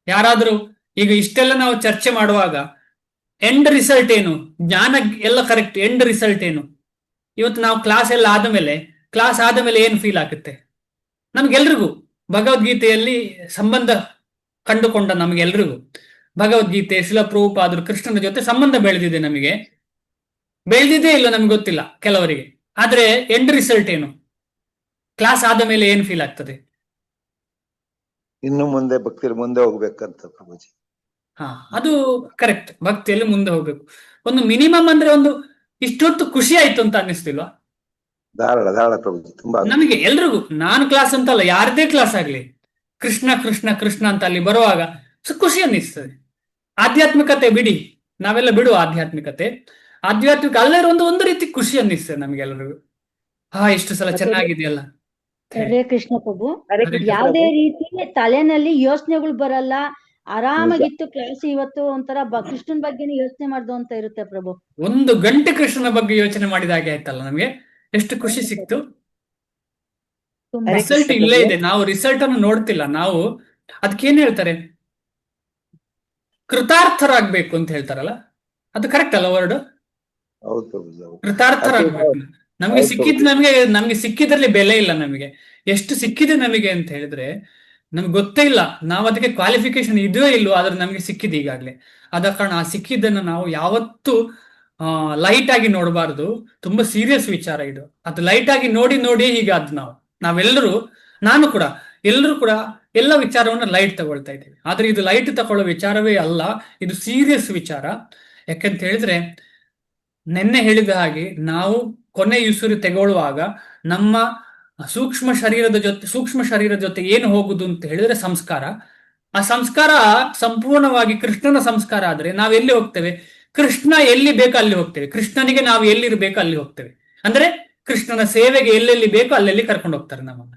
ಯಾರಾದ್ರೂ ಈಗ ಇಷ್ಟೆಲ್ಲ ನಾವು ಚರ್ಚೆ ಮಾಡುವಾಗ ಎಂಡ್ ರಿಸಲ್ಟ್ ಏನು? ಜ್ಞಾನ ಎಲ್ಲ ಕರೆಕ್ಟ್, ಎಂಡ್ ರಿಸಲ್ಟ್ ಏನು? ಇವತ್ತು ನಾವು ಕ್ಲಾಸ್ ಆದಮೇಲೆ ಏನು ಫೀಲ್ ಆಗುತ್ತೆ ನಮ್ಗೆಲ್ರಿಗೂ? ಭಗವದ್ಗೀತೆಯಲ್ಲಿ ಸಂಬಂಧ ಕಂಡುಕೊಂಡ ನಮ್ಗೆಲ್ರಿಗೂ ಭಗವದ್ಗೀತೆ, ಶಿಲ ಪ್ರಭುಪಾದರು, ಕೃಷ್ಣನ ಜೊತೆ ಸಂಬಂಧ ಬೆಳೆದಿದೆ. ನಮಗೆ ಬೆಳೆದಿದೆ ಇಲ್ಲ ನಮ್ಗೆ ಗೊತ್ತಿಲ್ಲ ಕೆಲವರಿಗೆ. ಆದ್ರೆ ಎಂಡ್ ರಿಸಲ್ಟ್ ಏನು? ಕ್ಲಾಸ್ ಆದ ಮೇಲೆ ಏನು ಫೀಲ್ ಆಗ್ತದೆ? ಇನ್ನು ಮುಂದೆ ಭಕ್ತಿಯಲ್ಲಿ ಮುಂದೆ ಹೋಗ್ಬೇಕಂತ ಪ್ರಭುಜಿ. ಅದು ಕರೆಕ್ಟ್. ಭಕ್ತಿಯಲ್ಲಿ ಮುಂದೆ ಹೋಗ್ಬೇಕು. ಒಂದು ಮಿನಿಮಮ್ ಅಂದ್ರೆ ಒಂದು ಇಷ್ಟೊತ್ತು ಖುಷಿ ಆಯ್ತು ಅಂತ ಅನ್ನಿಸ್ತಿಲ್ವಾ? ಧಾರಾಳ ಪ್ರಭುಜಿ. ತುಂಬಾ ನಮಗೆ ಎಲ್ರಿಗೂ, ನಾನು ಕ್ಲಾಸ್ ಅಂತಲ್ಲ, ಯಾರದೇ ಕ್ಲಾಸ್ ಆಗ್ಲಿ, ಕೃಷ್ಣ ಕೃಷ್ಣ ಕೃಷ್ಣ ಅಂತ ಅಲ್ಲಿ ಬರುವಾಗ ಖುಷಿ ಅನ್ನಿಸ್ತದೆ. ಆಧ್ಯಾತ್ಮಿಕತೆ ಬಿಡಿ, ನಾವೆಲ್ಲ ಬಿಡುವ ಆಧ್ಯಾತ್ಮಿಕ ಅಲ್ಲೇ ಒಂದು ರೀತಿ ಖುಷಿ ಅನ್ನಿಸ್ತದೆ ನಮ್ಗೆಲ್ಲರಿಗೂ. ಇಷ್ಟು ಸಲ ಚೆನ್ನಾಗಿದೆಯಲ್ಲ. ಹರೇ ಕೃಷ್ಣ ಪ್ರಭು. ಹರೇ ಕೃಷ್ಣ ಯಾವುದೇ ಪ್ರಭು. ರೀತಿ ತಲೆನಲ್ಲಿ ಯೋಚನೆಗಳು ಬರಲ್ಲ. ಆರಾಮಾಗಿತ್ತು ಕ್ಲಾಸ್. ಇವತ್ತು ಒಂಥರ ಕೃಷ್ಣನ್ ಬಗ್ಗೆನೇ ಯೋಚನೆ ಮಾಡ್ದು ಅಂತ ಇರುತ್ತೆ ಪ್ರಭು. 1 ಗಂಟೆ ಕೃಷ್ಣನ ಬಗ್ಗೆ ಯೋಚನೆ ಮಾಡಿದ ಹಾಗೆ ಆಯ್ತಲ್ಲ ನಮ್ಗೆ. ಎಷ್ಟು ಖುಷಿ ಸಿಕ್ತು. ತುಂಬಾ ಹರೇ ರಿಸಲ್ಟ್ ಕೃಷ್ಣ ಇಲ್ಲೇ ಪ್ರಭು. ಇದೆ, ನಾವು ರಿಸಲ್ಟ್ ಅನ್ನು ನೋಡ್ತಿಲ್ಲ. ನಾವು ಅದಕ್ಕೇನ್ ಹೇಳ್ತಾರೆ, ಕೃತಾರ್ಥರಾಗ್ಬೇಕು ಅಂತ ಹೇಳ್ತಾರಲ್ಲ, ಅದು ಕರೆಕ್ಟ್ ಅಲ್ಲ ವರ್ಡ್? ಹೌದು ಪ್ರಭುಜಿ. ಹೌದು. ಕೃತಾರ್ಥರಾಗ್ಬೇಕು. ನಮ್ಗೆ ಹೌದು ಸಿಕ್ಕಿದ್ ಪ್ರಭು. ನಮ್ಗೆ ಸಿಕ್ಕಿದ್ರಲ್ಲಿ ಬೆಲೆ ಇಲ್ಲ. ನಮಗೆ ಎಷ್ಟು ಸಿಕ್ಕಿದೆ ನಮಗೆ ಅಂತ ಹೇಳಿದ್ರೆ ನಮ್ಗೆ ಗೊತ್ತೇ ಇಲ್ಲ. ನಾವು ಅದಕ್ಕೆ ಕ್ವಾಲಿಫಿಕೇಶನ್ ಇದೆಯೋ ಇಲ್ವೋ, ಆದ್ರೆ ನಮ್ಗೆ ಸಿಕ್ಕಿದೆ ಈಗಾಗ್ಲೇ. ಆದ ಕಾರಣ ಆ ಸಿಕ್ಕಿದ್ದನ್ನು ನಾವು ಯಾವತ್ತೂ ಲೈಟ್ ಆಗಿ ನೋಡಬಾರ್ದು. ತುಂಬಾ ಸೀರಿಯಸ್ ವಿಚಾರ ಇದು. ಅದು ಲೈಟ್ ಆಗಿ ನೋಡಿ ಈಗ ಅದು ನಾವೆಲ್ಲರೂ, ನಾನು ಕೂಡ, ಎಲ್ಲರೂ ಕೂಡ ಎಲ್ಲ ವಿಚಾರವನ್ನ ಲೈಟ್ ತಗೊಳ್ತಾ ಇದ್ದೇವೆ. ಆದ್ರೆ ಇದು ಲೈಟ್ ತಗೊಳ್ಳೋ ವಿಚಾರವೇ ಅಲ್ಲ, ಇದು ಸೀರಿಯಸ್ ವಿಚಾರ. ಯಾಕಂತ ಹೇಳಿದ್ರೆ, ನೆನ್ನೆ ಹೇಳಿದ ಹಾಗೆ ನಾವು ಕೊನೆ ಉಸಿರು ತೆಗೊಳ್ಳುವಾಗ ನಮ್ಮ ಸೂಕ್ಷ್ಮ ಶರೀರದ ಜೊತೆ ಏನು ಹೋಗುದು ಅಂತ ಹೇಳಿದ್ರೆ ಸಂಸ್ಕಾರ. ಆ ಸಂಸ್ಕಾರ ಸಂಪೂರ್ಣವಾಗಿ ಕೃಷ್ಣನ ಸಂಸ್ಕಾರ ಆದ್ರೆ ನಾವೆಲ್ಲಿ ಹೋಗ್ತೇವೆ? ಕೃಷ್ಣ ಎಲ್ಲಿ ಬೇಕೋ ಅಲ್ಲಿ ಹೋಗ್ತೇವೆ. ಕೃಷ್ಣನಿಗೆ ನಾವು ಎಲ್ಲಿರ್ಬೇಕೋ ಅಲ್ಲಿ ಹೋಗ್ತೇವೆ. ಅಂದ್ರೆ ಕೃಷ್ಣನ ಸೇವೆಗೆ ಎಲ್ಲೆಲ್ಲಿ ಬೇಕೋ ಅಲ್ಲೆಲ್ಲಿ ಕರ್ಕೊಂಡು ಹೋಗ್ತಾರೆ ನಮ್ಮನ್ನ.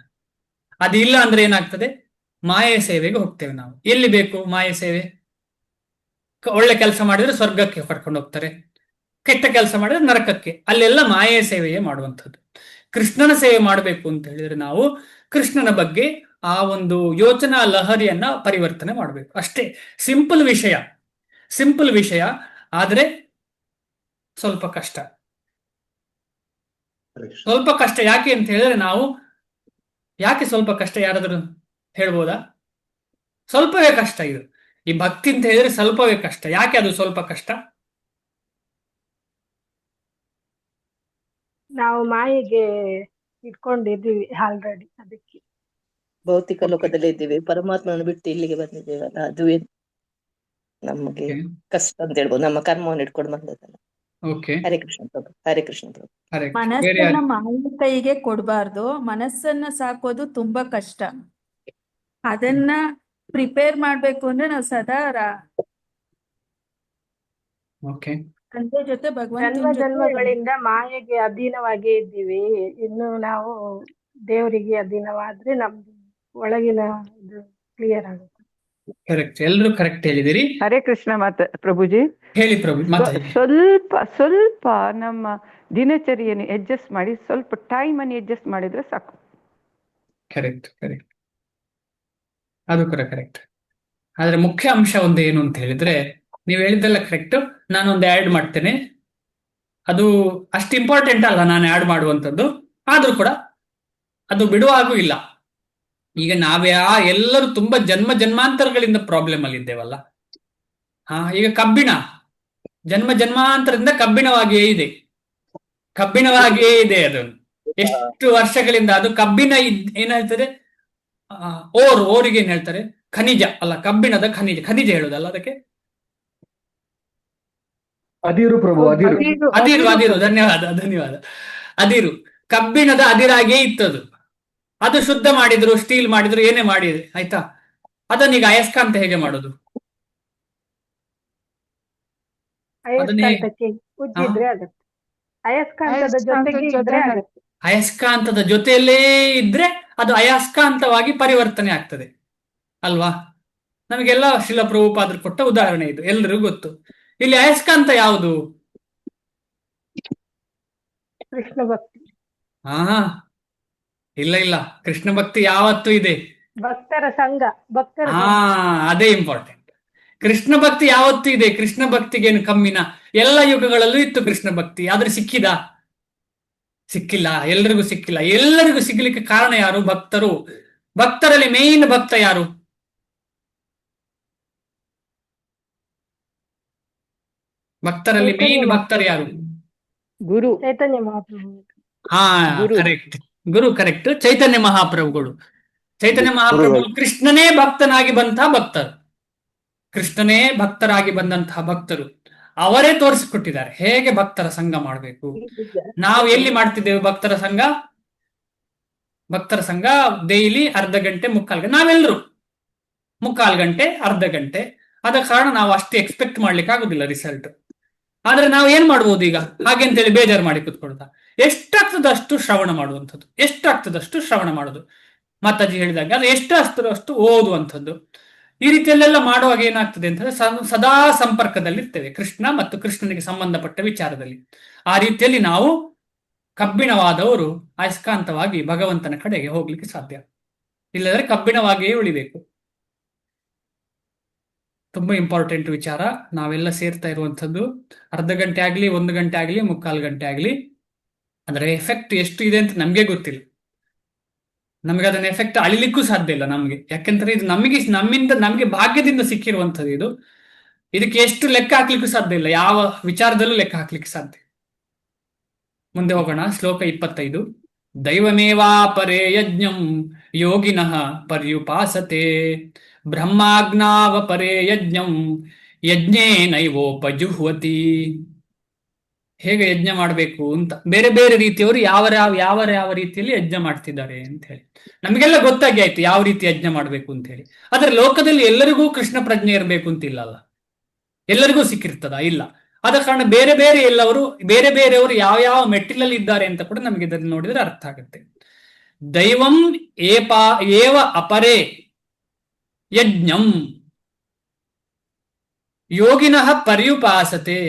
ಅದಿಲ್ಲ ಅಂದ್ರೆ ಏನಾಗ್ತದೆ? ಮಾಯೆ ಸೇವೆಗೆ ಹೋಗ್ತೇವೆ ನಾವು. ಎಲ್ಲಿ ಬೇಕು ಮಾಯೆ ಸೇವೆ? ಒಳ್ಳೆ ಕೆಲಸ ಮಾಡಿದ್ರೆ ಸ್ವರ್ಗಕ್ಕೆ ಕರ್ಕೊಂಡು ಹೋಗ್ತಾರೆ, ಕೆಟ್ಟ ಕೆಲಸ ಮಾಡಿದ್ರೆ ನರಕಕ್ಕೆ. ಅಲ್ಲೆಲ್ಲ ಮಾಯೆ ಸೇವೆಯೇ ಮಾಡುವಂಥದ್ದು. ಕೃಷ್ಣನ ಸೇವೆ ಮಾಡಬೇಕು ಅಂತ ಹೇಳಿದ್ರೆ ನಾವು ಕೃಷ್ಣನ ಬಗ್ಗೆ ಆ ಒಂದು ಯೋಚನಾ ಲಹರಿಯನ್ನ ಪರಿವರ್ತನೆ ಮಾಡಬೇಕು ಅಷ್ಟೇ. ಸಿಂಪಲ್ ವಿಷಯ, ಸಿಂಪಲ್ ವಿಷಯ, ಆದ್ರೆ ಸ್ವಲ್ಪ ಕಷ್ಟ. ಸ್ವಲ್ಪ ಕಷ್ಟ ಯಾಕೆ ಅಂತ ಹೇಳಿದ್ರೆ ನಾವು ಯಾಕೆ ಸ್ವಲ್ಪ ಕಷ್ಟ, ಯಾರಾದ್ರೂ ಹೇಳ್ಬೋದಾ? ಸ್ವಲ್ಪವೇ ಕಷ್ಟ ಇದು. ಈ ಭಕ್ತಿ ಅಂತ ಹೇಳಿದ್ರೆ ಸ್ವಲ್ಪವೇ ಕಷ್ಟ. ಯಾಕೆ ಅದು ಸ್ವಲ್ಪ ಕಷ್ಟ? ನಾವು ಮಾಯೆಗೆ ಇಟ್ಕೊಂಡಿದ್ದೀವಿ ಆಲ್ರೆಡಿ, ಅದಕ್ಕೆ. ಭೌತಿಕ ಲೋಕದಲ್ಲಿ ಇದ್ದೀವಿ, ಪರಮಾತ್ಮನ ಬಿಟ್ಟು ಇಲ್ಲಿಗೆ ಬಂದಿದ್ದೇವಲ್ಲ, ಅದುವೇ ನಮಗೆ ಕಷ್ಟ ಅಂತ ಹೇಳ್ಬೋದು. ನಮ್ಮ ಕರ್ಮವನ್ನು ಇಟ್ಕೊಂಡು ಬಂದದಲ್ಲ. ಓಕೆ, ಹರೇ ಕೃಷ್ಣ ಪ್ರಭು, ಹರೇ ಕೃಷ್ಣ ಪ್ರಭು. ಮನಸ್ಸನ್ನ ಮಾಯ ಕೈಗೆ ಕೊಡಬಾರ್ದು. ಮನಸ್ಸನ್ನ ಸಾಕೋದು ತುಂಬಾ ಕಷ್ಟ. ಅದನ್ನ ಪ್ರಿಪೇರ್ ಮಾಡ್ಬೇಕು ಅಂದ್ರೆ ನಾವು ಸದಾ ಓಕೆ, ತಂದೆ ಜೊತೆ ಜನ್ಮ ಭಗವಂತನ ಜೊತೆ ಜನ್ಮಗಳಿಂದ ಮಾಯೆಗೆ ಅಧೀನವಾಗಿ ಇದ್ದೀವಿ. ಇನ್ನು ನಾವು ದೇವರಿಗೆ ಅಧೀನವಾದ್ರೆ ನಮ್ದು ಒಳಗಿನ ಇದು ಕ್ಲಿಯರ್ ಆಗುತ್ತೆ. ಕರೆಕ್ಟ್, ಎಲ್ಲರೂ ಕರೆಕ್ಟ್ ಹೇಳಿದಿರಿ. ಹರೇ ಕೃಷ್ಣ ಪ್ರಭುಜಿ. ಹೇಳಿ ಪ್ರಭು. ಮತ್ತೆ ಸ್ವಲ್ಪ ನಮ್ಮ ದಿನಚರಿಯನ್ನು ಅಡ್ಜಸ್ಟ್ ಮಾಡಿ, ಸ್ವಲ್ಪ ಟೈಮ್ ಅನ್ನು ಅಡ್ಜಸ್ಟ್ ಮಾಡಿದ್ರೆ ಸಾಕು. ಕರೆಕ್ಟ್, ಕರೆಕ್ಟ್, ಅದು ಕೂಡ ಕರೆಕ್ಟ್. ಆದ್ರೆ ಮುಖ್ಯ ಅಂಶ ಒಂದು ಏನು ಅಂತ ಹೇಳಿದ್ರೆ, ನೀವು ಹೇಳಿದ್ದೆಲ್ಲ ಕರೆಕ್ಟ್, ನಾನೊಂದು ಆ್ಯಡ್ ಮಾಡ್ತೇನೆ. ಅದು ಅಷ್ಟು ಇಂಪಾರ್ಟೆಂಟ್ ಅಲ್ಲ ನಾನು ಆ್ಯಡ್ ಮಾಡುವಂಥದ್ದು, ಆದ್ರೂ ಕೂಡ ಅದು ಬಿಡುವಾಗೂ ಇಲ್ಲ. ಈಗ ಎಲ್ಲರೂ ತುಂಬಾ ಜನ್ಮಾಂತರಗಳಿಂದ ಪ್ರಾಬ್ಲಮ್ ಅಲ್ಲಿ ಇದ್ದೇವಲ್ಲ. ಈಗ ಕಬ್ಬಿಣ ಜನ್ಮಾಂತರದಿಂದ ಕಬ್ಬಿಣವಾಗಿಯೇ ಇದೆ, ಕಬ್ಬಿಣವಾಗಿಯೇ ಇದೆ. ಅದು ಎಷ್ಟು ವರ್ಷಗಳಿಂದ ಅದು ಕಬ್ಬಿಣ ಏನ್ ಹೇಳ್ತಾರೆ, ಓರಿಗೆ ಏನ್ ಹೇಳ್ತಾರೆ, ಖನಿಜ ಅಲ್ಲ, ಕಬ್ಬಿಣದ ಖನಿಜ ಹೇಳುದಲ್ಲ ಅದಕ್ಕೆ. ಅದಿರು ಪ್ರಭು, ಅದಿರು. ಧನ್ಯವಾದ. ಅದಿರು, ಕಬ್ಬಿಣದ ಅದಿರಾಗಿಯೇ ಇತ್ತದು. ಅದು ಶುದ್ಧ ಮಾಡಿದ್ರು, ಸ್ಟೀಲ್ ಮಾಡಿದ್ರು, ಏನೇ ಮಾಡಿದ್ರೆ ಆಯ್ತಾ, ಅದನ್ನೀಗ ಅಯಸ್ಕಾಂತ ಹೇಗೆ ಮಾಡೋದು? ಅಯಸ್ಕಾಂತದ ಜೊತೆಯಲ್ಲೇ ಇದ್ರೆ ಅದು ಅಯಸ್ಕಾಂತವಾಗಿ ಪರಿವರ್ತನೆ ಆಗ್ತದೆ ಅಲ್ವಾ? ನಮಗೆಲ್ಲ ಶಿಲ ಪ್ರಭುಪಾದರು ಕೊಟ್ಟ ಉದಾಹರಣೆ ಇದು, ಎಲ್ರಿಗೂ ಗೊತ್ತು. ಇಲ್ಲಿ ಅಯಸ್ಕಾಂತ ಯಾವುದು? ಕೃಷ್ಣ ಭಕ್ತಿ. ಇಲ್ಲ, ಕೃಷ್ಣ ಭಕ್ತಿ ಯಾವತ್ತೂ ಇದೆ. ಭಕ್ತರ ಸಂಘ, ಅದೇ ಇಂಪಾರ್ಟೆಂಟ್. ಕೃಷ್ಣ ಭಕ್ತಿ ಯಾವತ್ತೂ ಇದೆ. ಕೃಷ್ಣ ಭಕ್ತಿಗೇನು ಕಮ್ಮಿನ? ಎಲ್ಲ ಯುಗಗಳಲ್ಲೂ ಇತ್ತು ಕೃಷ್ಣ ಭಕ್ತಿ, ಆದ್ರೆ ಸಿಕ್ಕಿಲ್ಲ, ಎಲ್ರಿಗೂ ಸಿಕ್ಕಿಲ್ಲ. ಎಲ್ಲರಿಗೂ ಸಿಗ್ಲಿಕ್ಕೆ ಕಾರಣ ಯಾರು? ಭಕ್ತರು. ಭಕ್ತರಲ್ಲಿ ಮೇನ್ ಭಕ್ತ ಯಾರು? ಭಕ್ತರಲ್ಲಿ ಮೇನ್ ಭಕ್ತರು ಯಾರು? ಗುರು, ಚೈತನ್ಯ ಮಹಾಪ್ರಭು. ಕರೆಕ್ಟ್, ಗುರು ಕರೆಕ್ಟ್. ಚೈತನ್ಯ ಮಹಾಪ್ರಭುಗಳು. ಚೈತನ್ಯ ಮಹಾಪ್ರಭು ಕೃಷ್ಣನೇ ಭಕ್ತನಾಗಿ ಬಂತಹ ಭಕ್ತರು, ಕೃಷ್ಣನೇ ಭಕ್ತರಾಗಿ ಬಂದಂತಹ ಭಕ್ತರು. ಅವರೇ ತೋರಿಸಿಕೊಟ್ಟಿದ್ದಾರೆ ಹೇಗೆ ಭಕ್ತರ ಸಂಘ ಮಾಡಬೇಕು. ನಾವು ಎಲ್ಲಿ ಮಾಡ್ತಿದ್ದೇವೆ ಭಕ್ತರ ಸಂಘ? ಭಕ್ತರ ಸಂಘ ಡೈಲಿ ಅರ್ಧ ಗಂಟೆ, ಮುಕ್ಕಾಲು ಗಂಟೆ, ನಾವೆಲ್ಲರೂ ಮುಕ್ಕಾಲು ಗಂಟೆ, ಅರ್ಧ ಗಂಟೆ. ಆದ ಕಾರಣ ನಾವು ಅಷ್ಟು ಎಕ್ಸ್ಪೆಕ್ಟ್ ಮಾಡ್ಲಿಕ್ಕೆ ಆಗುದಿಲ್ಲ ರಿಸಲ್ಟ್. ಆದ್ರೆ ನಾವು ಏನ್ ಮಾಡ್ಬೋದು ಈಗ? ಹಾಗೆ ಅಂತೇಳಿ ಬೇಜಾರು ಮಾಡಿ ಕೂತ್ಕೊಳ್ತಾ, ಎಷ್ಟಾಗ್ತದಷ್ಟು ಶ್ರವಣ ಮಾಡುವಂಥದ್ದು, ಎಷ್ಟಾಗ್ತದಷ್ಟು ಶ್ರವಣ ಮಾಡೋದು. ಮಾತಾಜಿ ಹೇಳಿದಾಗ ಅದು ಎಷ್ಟು ಓದುವಂಥದ್ದು. ಈ ರೀತಿಯಲ್ಲೆಲ್ಲ ಮಾಡುವಾಗ ಏನಾಗ್ತದೆ ಅಂತಂದ್ರೆ ಸದಾ ಸಂಪರ್ಕದಲ್ಲಿ ಇರ್ತೇವೆ ಕೃಷ್ಣ ಮತ್ತು ಕೃಷ್ಣನಿಗೆ ಸಂಬಂಧಪಟ್ಟ ವಿಚಾರದಲ್ಲಿ. ಆ ರೀತಿಯಲ್ಲಿ ನಾವು ಕಬ್ಬಿಣವಾದವರು ಅಯಸ್ಕಾಂತವಾಗಿ ಭಗವಂತನ ಕಡೆಗೆ ಹೋಗ್ಲಿಕ್ಕೆ ಸಾಧ್ಯ. ಇಲ್ಲದ್ರೆ ಕಬ್ಬಿಣವಾಗಿಯೇ ಉಳಿಬೇಕು. ತುಂಬಾ ಇಂಪಾರ್ಟೆಂಟ್ ವಿಚಾರ. ನಾವೆಲ್ಲ ಸೇರ್ತಾ ಇರುವಂಥದ್ದು ಅರ್ಧ ಗಂಟೆ ಆಗ್ಲಿ, 1 ಗಂಟೆ ಆಗ್ಲಿ, ಮುಕ್ಕಾಲು ಗಂಟೆ ಆಗ್ಲಿ, ಅದರ ಎಫೆಕ್ಟ್ ಎಷ್ಟು ಇದೆ ಅಂತ ನಮ್ಗೆ ಗೊತ್ತಿಲ್ಲ. ನಮ್ಗೆ ಅದನ್ನ ಎಫೆಕ್ಟ್ ಅಳಿಲಿಕ್ಕೂ ಸಾಧ್ಯ ಇಲ್ಲ ನಮ್ಗೆ. ಯಾಕೆಂದ್ರೆ ಇದು ನಮ್ಗೆ ಭಾಗ್ಯದಿಂದ ಸಿಕ್ಕಿರುವಂಥದ್ದು. ಇದಕ್ಕೆ ಎಷ್ಟು ಲೆಕ್ಕ ಹಾಕ್ಲಿಕ್ಕೂ ಸಾಧ್ಯ ಇಲ್ಲ, ಯಾವ ವಿಚಾರದಲ್ಲೂ ಲೆಕ್ಕ ಹಾಕ್ಲಿಕ್ಕೆ ಸಾಧ್ಯ. ಮುಂದೆ ಹೋಗೋಣ. ಶ್ಲೋಕ 25. ದೈವಮೇವಾಪರೇ ಯಜ್ಞಂ ಯೋಗಿನಃ ಪರ್ಯುಪಾಸತೆ ಬ್ರಹ್ಮಾಜ್ಞಾವಪರೇ ಯಜ್ಞಂ ಯಜ್ಞೇನೈವೋಪಜುಹ್ವತಿ. ಹೇಗೆ ಯಜ್ಞ ಮಾಡಬೇಕು ಅಂತ ಬೇರೆ ಬೇರೆ ರೀತಿಯವರು ಯಾವ ರೀತಿಯಲ್ಲಿ ಯಜ್ಞ ಮಾಡ್ತಿದ್ದಾರೆ ಅಂತ ಹೇಳಿ ನಮಗೆಲ್ಲ ಗೊತ್ತಾಗಿ ಆಯ್ತು ಯಾವ ರೀತಿ ಯಜ್ಞ ಮಾಡಬೇಕು ಅಂತ ಹೇಳಿ. ಆದ್ರೆ ಲೋಕದಲ್ಲಿ ಎಲ್ಲರಿಗೂ ಕೃಷ್ಣ ಪ್ರಜ್ಞೆ ಇರಬೇಕು ಅಂತ ಇಲ್ಲಲ್ಲ, ಎಲ್ಲರಿಗೂ ಸಿಕ್ಕಿರ್ತದ? ಇಲ್ಲ. ಆದ ಕಾರಣ ಬೇರೆ ಬೇರೆಯವರು ಯಾವ ಮೆಟ್ಟಿಲಲ್ಲಿ ಇದ್ದಾರೆ ಅಂತ ಕೂಡ ನಮಗೆ ಇದನ್ನು ನೋಡಿದ್ರೆ ಅರ್ಥ ಆಗುತ್ತೆ. ದೈವಂ ಏವ ಅಪರೇ ಯಜ್ಞಂ ಯೋಗಿನಃ ಪರ್ಯುಪಾಸತೆ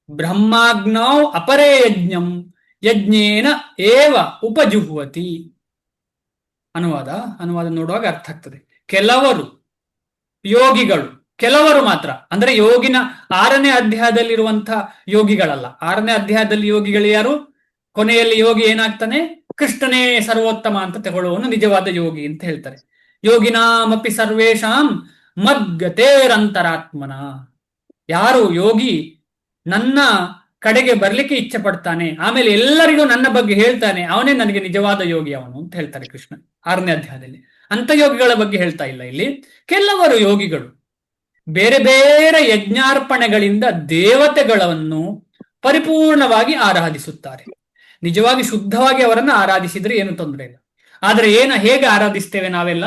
ಬ್ರಹ್ಮಾಗ್ನೌ ಅಪರೇ ಯಜ್ಞಂ ಯಜ್ಞೇನ ಏವ ಉಪಜುಹ್ವತಿ. ಅನುವಾದ ನೋಡುವಾಗ ಅರ್ಥ ಆಗ್ತದೆ. ಕೆಲವರು ಯೋಗಿಗಳು, ಕೆಲವರು ಮಾತ್ರ, ಅಂದ್ರೆ ಯೋಗಿನ 6ನೇ ಅಧ್ಯಾಯದಲ್ಲಿರುವಂತಹ ಯೋಗಿಗಳಲ್ಲ. 6ನೇ ಅಧ್ಯಾಯದಲ್ಲಿ ಯೋಗಿಗಳು ಯಾರು? ಕೊನೆಯಲ್ಲಿ ಯೋಗಿ ಏನಾಗ್ತಾನೆ? ಕೃಷ್ಣನೇ ಸರ್ವೋತ್ತಮ ಅಂತ ತಗೊಳ್ಳುವವನು ನಿಜವಾದ ಯೋಗಿ ಅಂತ ಹೇಳ್ತಾರೆ. ಯೋಗಿನಾಮಪಿ ಸರ್ವೇಷಾಂ ಮದ್ಗತೇರಂತರಾತ್ಮನ. ಯಾರು ಯೋಗಿ ನನ್ನ ಕಡೆಗೆ ಬರ್ಲಿಕ್ಕೆ ಇಚ್ಛೆ ಪಡ್ತಾನೆ, ಆಮೇಲೆ ಎಲ್ಲರಿಗೂ ನನ್ನ ಬಗ್ಗೆ ಹೇಳ್ತಾನೆ, ಅವನೇ ನನಗೆ ನಿಜವಾದ ಯೋಗಿ ಅವನು ಅಂತ ಹೇಳ್ತಾರೆ ಕೃಷ್ಣ 6ನೇ ಅಧ್ಯಾಯದಲ್ಲಿ. ಅಂತ ಯೋಗಿಗಳ ಬಗ್ಗೆ ಹೇಳ್ತಾ ಇಲ್ಲ ಇಲ್ಲಿ. ಕೆಲವರು ಯೋಗಿಗಳು ಬೇರೆ ಬೇರೆ ಯಜ್ಞಾರ್ಪಣೆಗಳಿಂದ ದೇವತೆಗಳನ್ನು ಪರಿಪೂರ್ಣವಾಗಿ ಆರಾಧಿಸುತ್ತಾರೆ. ನಿಜವಾಗಿ ಶುದ್ಧವಾಗಿ ಅವರನ್ನು ಆರಾಧಿಸಿದ್ರೆ ಏನು ತೊಂದರೆ ಇಲ್ಲ. ಆದ್ರೆ ಹೇಗೆ ಆರಾಧಿಸ್ತೇವೆ ನಾವೆಲ್ಲ?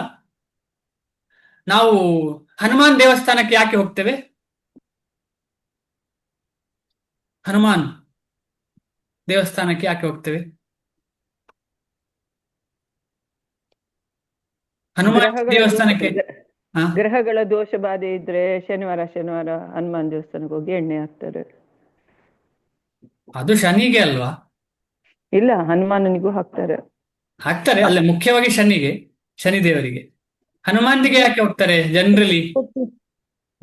ನಾವು ಹನುಮಾನ್ ದೇವಸ್ಥಾನಕ್ಕೆ ಯಾಕೆ ಹೋಗ್ತೇವೆ? ಹನುಮಾನ್ ದೇವಸ್ಥಾನಕ್ಕೆ ಯಾಕೆ ಹೋಗ್ತೇವೆ? ಹನುಮಾನ್ ದೇವಸ್ಥಾನಕ್ಕೆ ಗ್ರಹಗಳ ದೋಷ ಬಾಧೆ ಇದ್ರೆ ಶನಿವಾರ ಹನುಮಾನ್ ದೇವಸ್ಥಾನಕ್ಕೆ ಹೋಗಿ ಎಣ್ಣೆ ಹಾಕ್ತಾರೆ. ಅದು ಶನಿಗೆ ಅಲ್ವಾ? ಇಲ್ಲ, ಹನುಮಾನನಿಗೂ ಹಾಕ್ತಾರೆ. ಅಲ್ಲೇ ಮುಖ್ಯವಾಗಿ ಶನಿದೇವರಿಗೆ. ಹನುಮಾನ್ಗೆ ಯಾಕೆ ಹೋಗ್ತಾರೆ ಜನರಲಿ?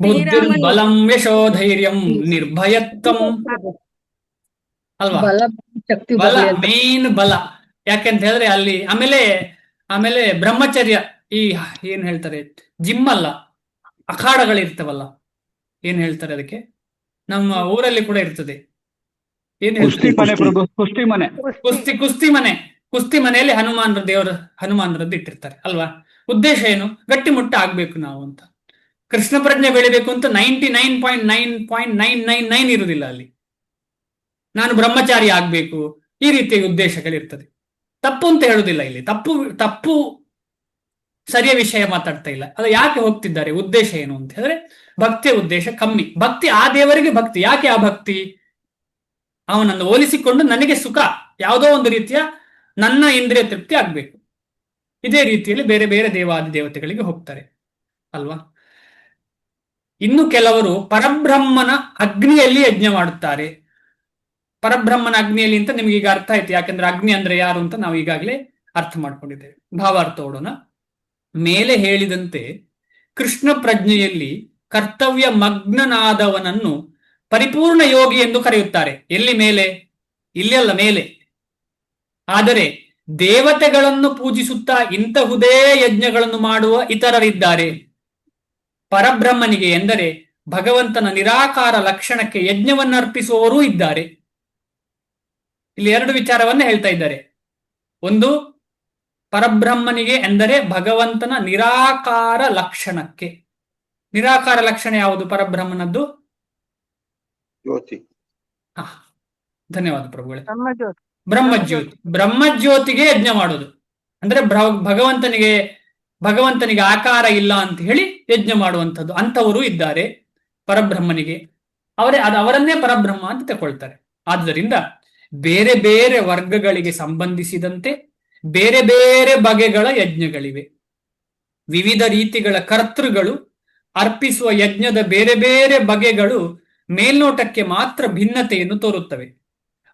ಬುದ್ಧಿರ್ ಬಲಂ ಯಶೋಧೈರ್ಯಂ ನಿರ್ಭಯತ್ವಂ ಅಲ್ವಾ? ಬಲ, ಮೇನ್ ಬಲ. ಯಾಕೆಂತ ಹೇಳಿದ್ರೆ ಅಲ್ಲಿ ಆಮೇಲೆ ಬ್ರಹ್ಮಚರ್ಯ, ಏನ್ ಹೇಳ್ತಾರೆ, ಜಿಮ್ ಅಲ್ಲ, ಅಖಾಡಗಳಿರ್ತವಲ್ಲ, ಏನ್ ಹೇಳ್ತಾರೆ ಅದಕ್ಕೆ? ನಮ್ಮ ಊರಲ್ಲಿ ಕೂಡ ಇರ್ತದೆ. ಏನ್ ಕುಸ್ತಿ ಮನೆಯಲ್ಲಿ ಹನುಮಾನರದ್ದು ಇಟ್ಟಿರ್ತಾರೆ ಅಲ್ವಾ? ಉದ್ದೇಶ ಏನು? ಗಟ್ಟಿಮುಟ್ಟ ಆಗ್ಬೇಕು ನಾವು ಅಂತ, ಕೃಷ್ಣ ಪ್ರಜ್ಞೆ ಬೆಳಿಬೇಕು ಅಂತ 99.9.999 ಇರುವುದಿಲ್ಲ ಅಲ್ಲಿ. ನಾನು ಬ್ರಹ್ಮಚಾರಿ ಆಗ್ಬೇಕು, ಈ ರೀತಿಯ ಉದ್ದೇಶಗಳಿರ್ತದೆ. ತಪ್ಪು ಅಂತ ಹೇಳುದಿಲ್ಲ ಇಲ್ಲಿ, ತಪ್ಪು ಸರಿಯ ವಿಷಯ ಮಾತಾಡ್ತಾ ಇಲ್ಲ. ಅದು ಯಾಕೆ ಹೋಗ್ತಿದ್ದಾರೆ, ಉದ್ದೇಶ ಏನು ಅಂತ ಹೇಳಿದ್ರೆ ಭಕ್ತಿಯ ಉದ್ದೇಶ ಕಮ್ಮಿ. ಭಕ್ತಿ ಆ ದೇವರಿಗೆ ಭಕ್ತಿ. ಯಾಕೆ ಆ ಭಕ್ತಿ? ಅವನನ್ನು ಹೋಲಿಸಿಕೊಂಡು ನನಗೆ ಸುಖ, ಯಾವುದೋ ಒಂದು ರೀತಿಯ ನನ್ನ ಇಂದ್ರಿಯ ತೃಪ್ತಿ ಆಗ್ಬೇಕು. ಇದೇ ರೀತಿಯಲ್ಲಿ ಬೇರೆ ಬೇರೆ ದೇವಾದಿ ದೇವತೆಗಳಿಗೆ ಹೋಗ್ತಾರೆ ಅಲ್ವಾ? ಇನ್ನು ಕೆಲವರು ಪರಬ್ರಹ್ಮನ ಅಗ್ನಿಯಲ್ಲಿ ಯಜ್ಞ ಮಾಡುತ್ತಾರೆ. ಪರಬ್ರಹ್ಮನ ಅಗ್ನಿಯಲ್ಲಿ ಅಂತ ನಿಮ್ಗೆ ಈಗ ಅರ್ಥ ಆಯ್ತು, ಯಾಕಂದ್ರೆ ಅಗ್ನಿ ಅಂದ್ರೆ ಯಾರು ಅಂತ ನಾವು ಈಗಾಗಲೇ ಅರ್ಥ ಮಾಡ್ಕೊಂಡಿದ್ದೇವೆ. ಭಾವಾರ್ಥ ಓಡೋಣ. ಮೇಲೆ ಹೇಳಿದಂತೆ ಕೃಷ್ಣ ಪ್ರಜ್ಞೆಯಲ್ಲಿ ಕರ್ತವ್ಯ ಮಗ್ನನಾದವನನ್ನು ಪರಿಪೂರ್ಣ ಯೋಗಿ ಎಂದು ಕರೆಯುತ್ತಾರೆ. ಎಲ್ಲಿ ಮೇಲೆ? ಇಲ್ಲಿ ಅಲ್ಲ, ಮೇಲೆ. ಆದರೆ ದೇವತೆಗಳನ್ನು ಪೂಜಿಸುತ್ತಾ ಇಂತಹುದೇ ಯಜ್ಞಗಳನ್ನು ಮಾಡುವ ಇತರರಿದ್ದಾರೆ. ಪರಬ್ರಹ್ಮನಿಗೆ ಎಂದರೆ ಭಗವಂತನ ನಿರಾಕಾರ ಲಕ್ಷಣಕ್ಕೆ ಯಜ್ಞವನ್ನರ್ಪಿಸುವವರೂ ಇದ್ದಾರೆ. ಇಲ್ಲಿ 2 ವಿಚಾರವನ್ನ ಹೇಳ್ತಾ ಇದ್ದಾರೆ. ಒಂದು, ಪರಬ್ರಹ್ಮನಿಗೆ ಎಂದರೆ ಭಗವಂತನ ನಿರಾಕಾರ ಲಕ್ಷಣಕ್ಕೆ. ನಿರಾಕಾರ ಲಕ್ಷಣ ಯಾವುದು ಪರಬ್ರಹ್ಮನದ್ದು? ಜ್ಯೋತಿ. ಧನ್ಯವಾದ ಪ್ರಭುಗಳೇ. ಬ್ರಹ್ಮಜ್ಯೋತಿ. ಬ್ರಹ್ಮಜ್ಯೋತಿಗೆ ಯಜ್ಞ ಮಾಡೋದು ಅಂದ್ರೆ ಭಗವಂತನಿಗೆ ಆಕಾರ ಇಲ್ಲ ಅಂತ ಹೇಳಿ ಯಜ್ಞ ಮಾಡುವಂಥದ್ದು. ಅಂಥವರು ಇದ್ದಾರೆ ಪರಬ್ರಹ್ಮನಿಗೆ. ಅವರನ್ನೇ ಪರಬ್ರಹ್ಮ ಅಂತ ತಗೊಳ್ತಾರೆ. ಆದ್ದರಿಂದ ಬೇರೆ ಬೇರೆ ವರ್ಗಗಳಿಗೆ ಸಂಬಂಧಿಸಿದಂತೆ ಬೇರೆ ಬೇರೆ ಬಗೆಗಳ ಯಜ್ಞಗಳಿವೆ. ವಿವಿಧ ರೀತಿಗಳ ಕರ್ತೃಗಳು ಅರ್ಪಿಸುವ ಯಜ್ಞದ ಬೇರೆ ಬೇರೆ ಬಗೆಗಳು ಮೇಲ್ನೋಟಕ್ಕೆ ಮಾತ್ರ ಭಿನ್ನತೆಯನ್ನು ತೋರುತ್ತವೆ.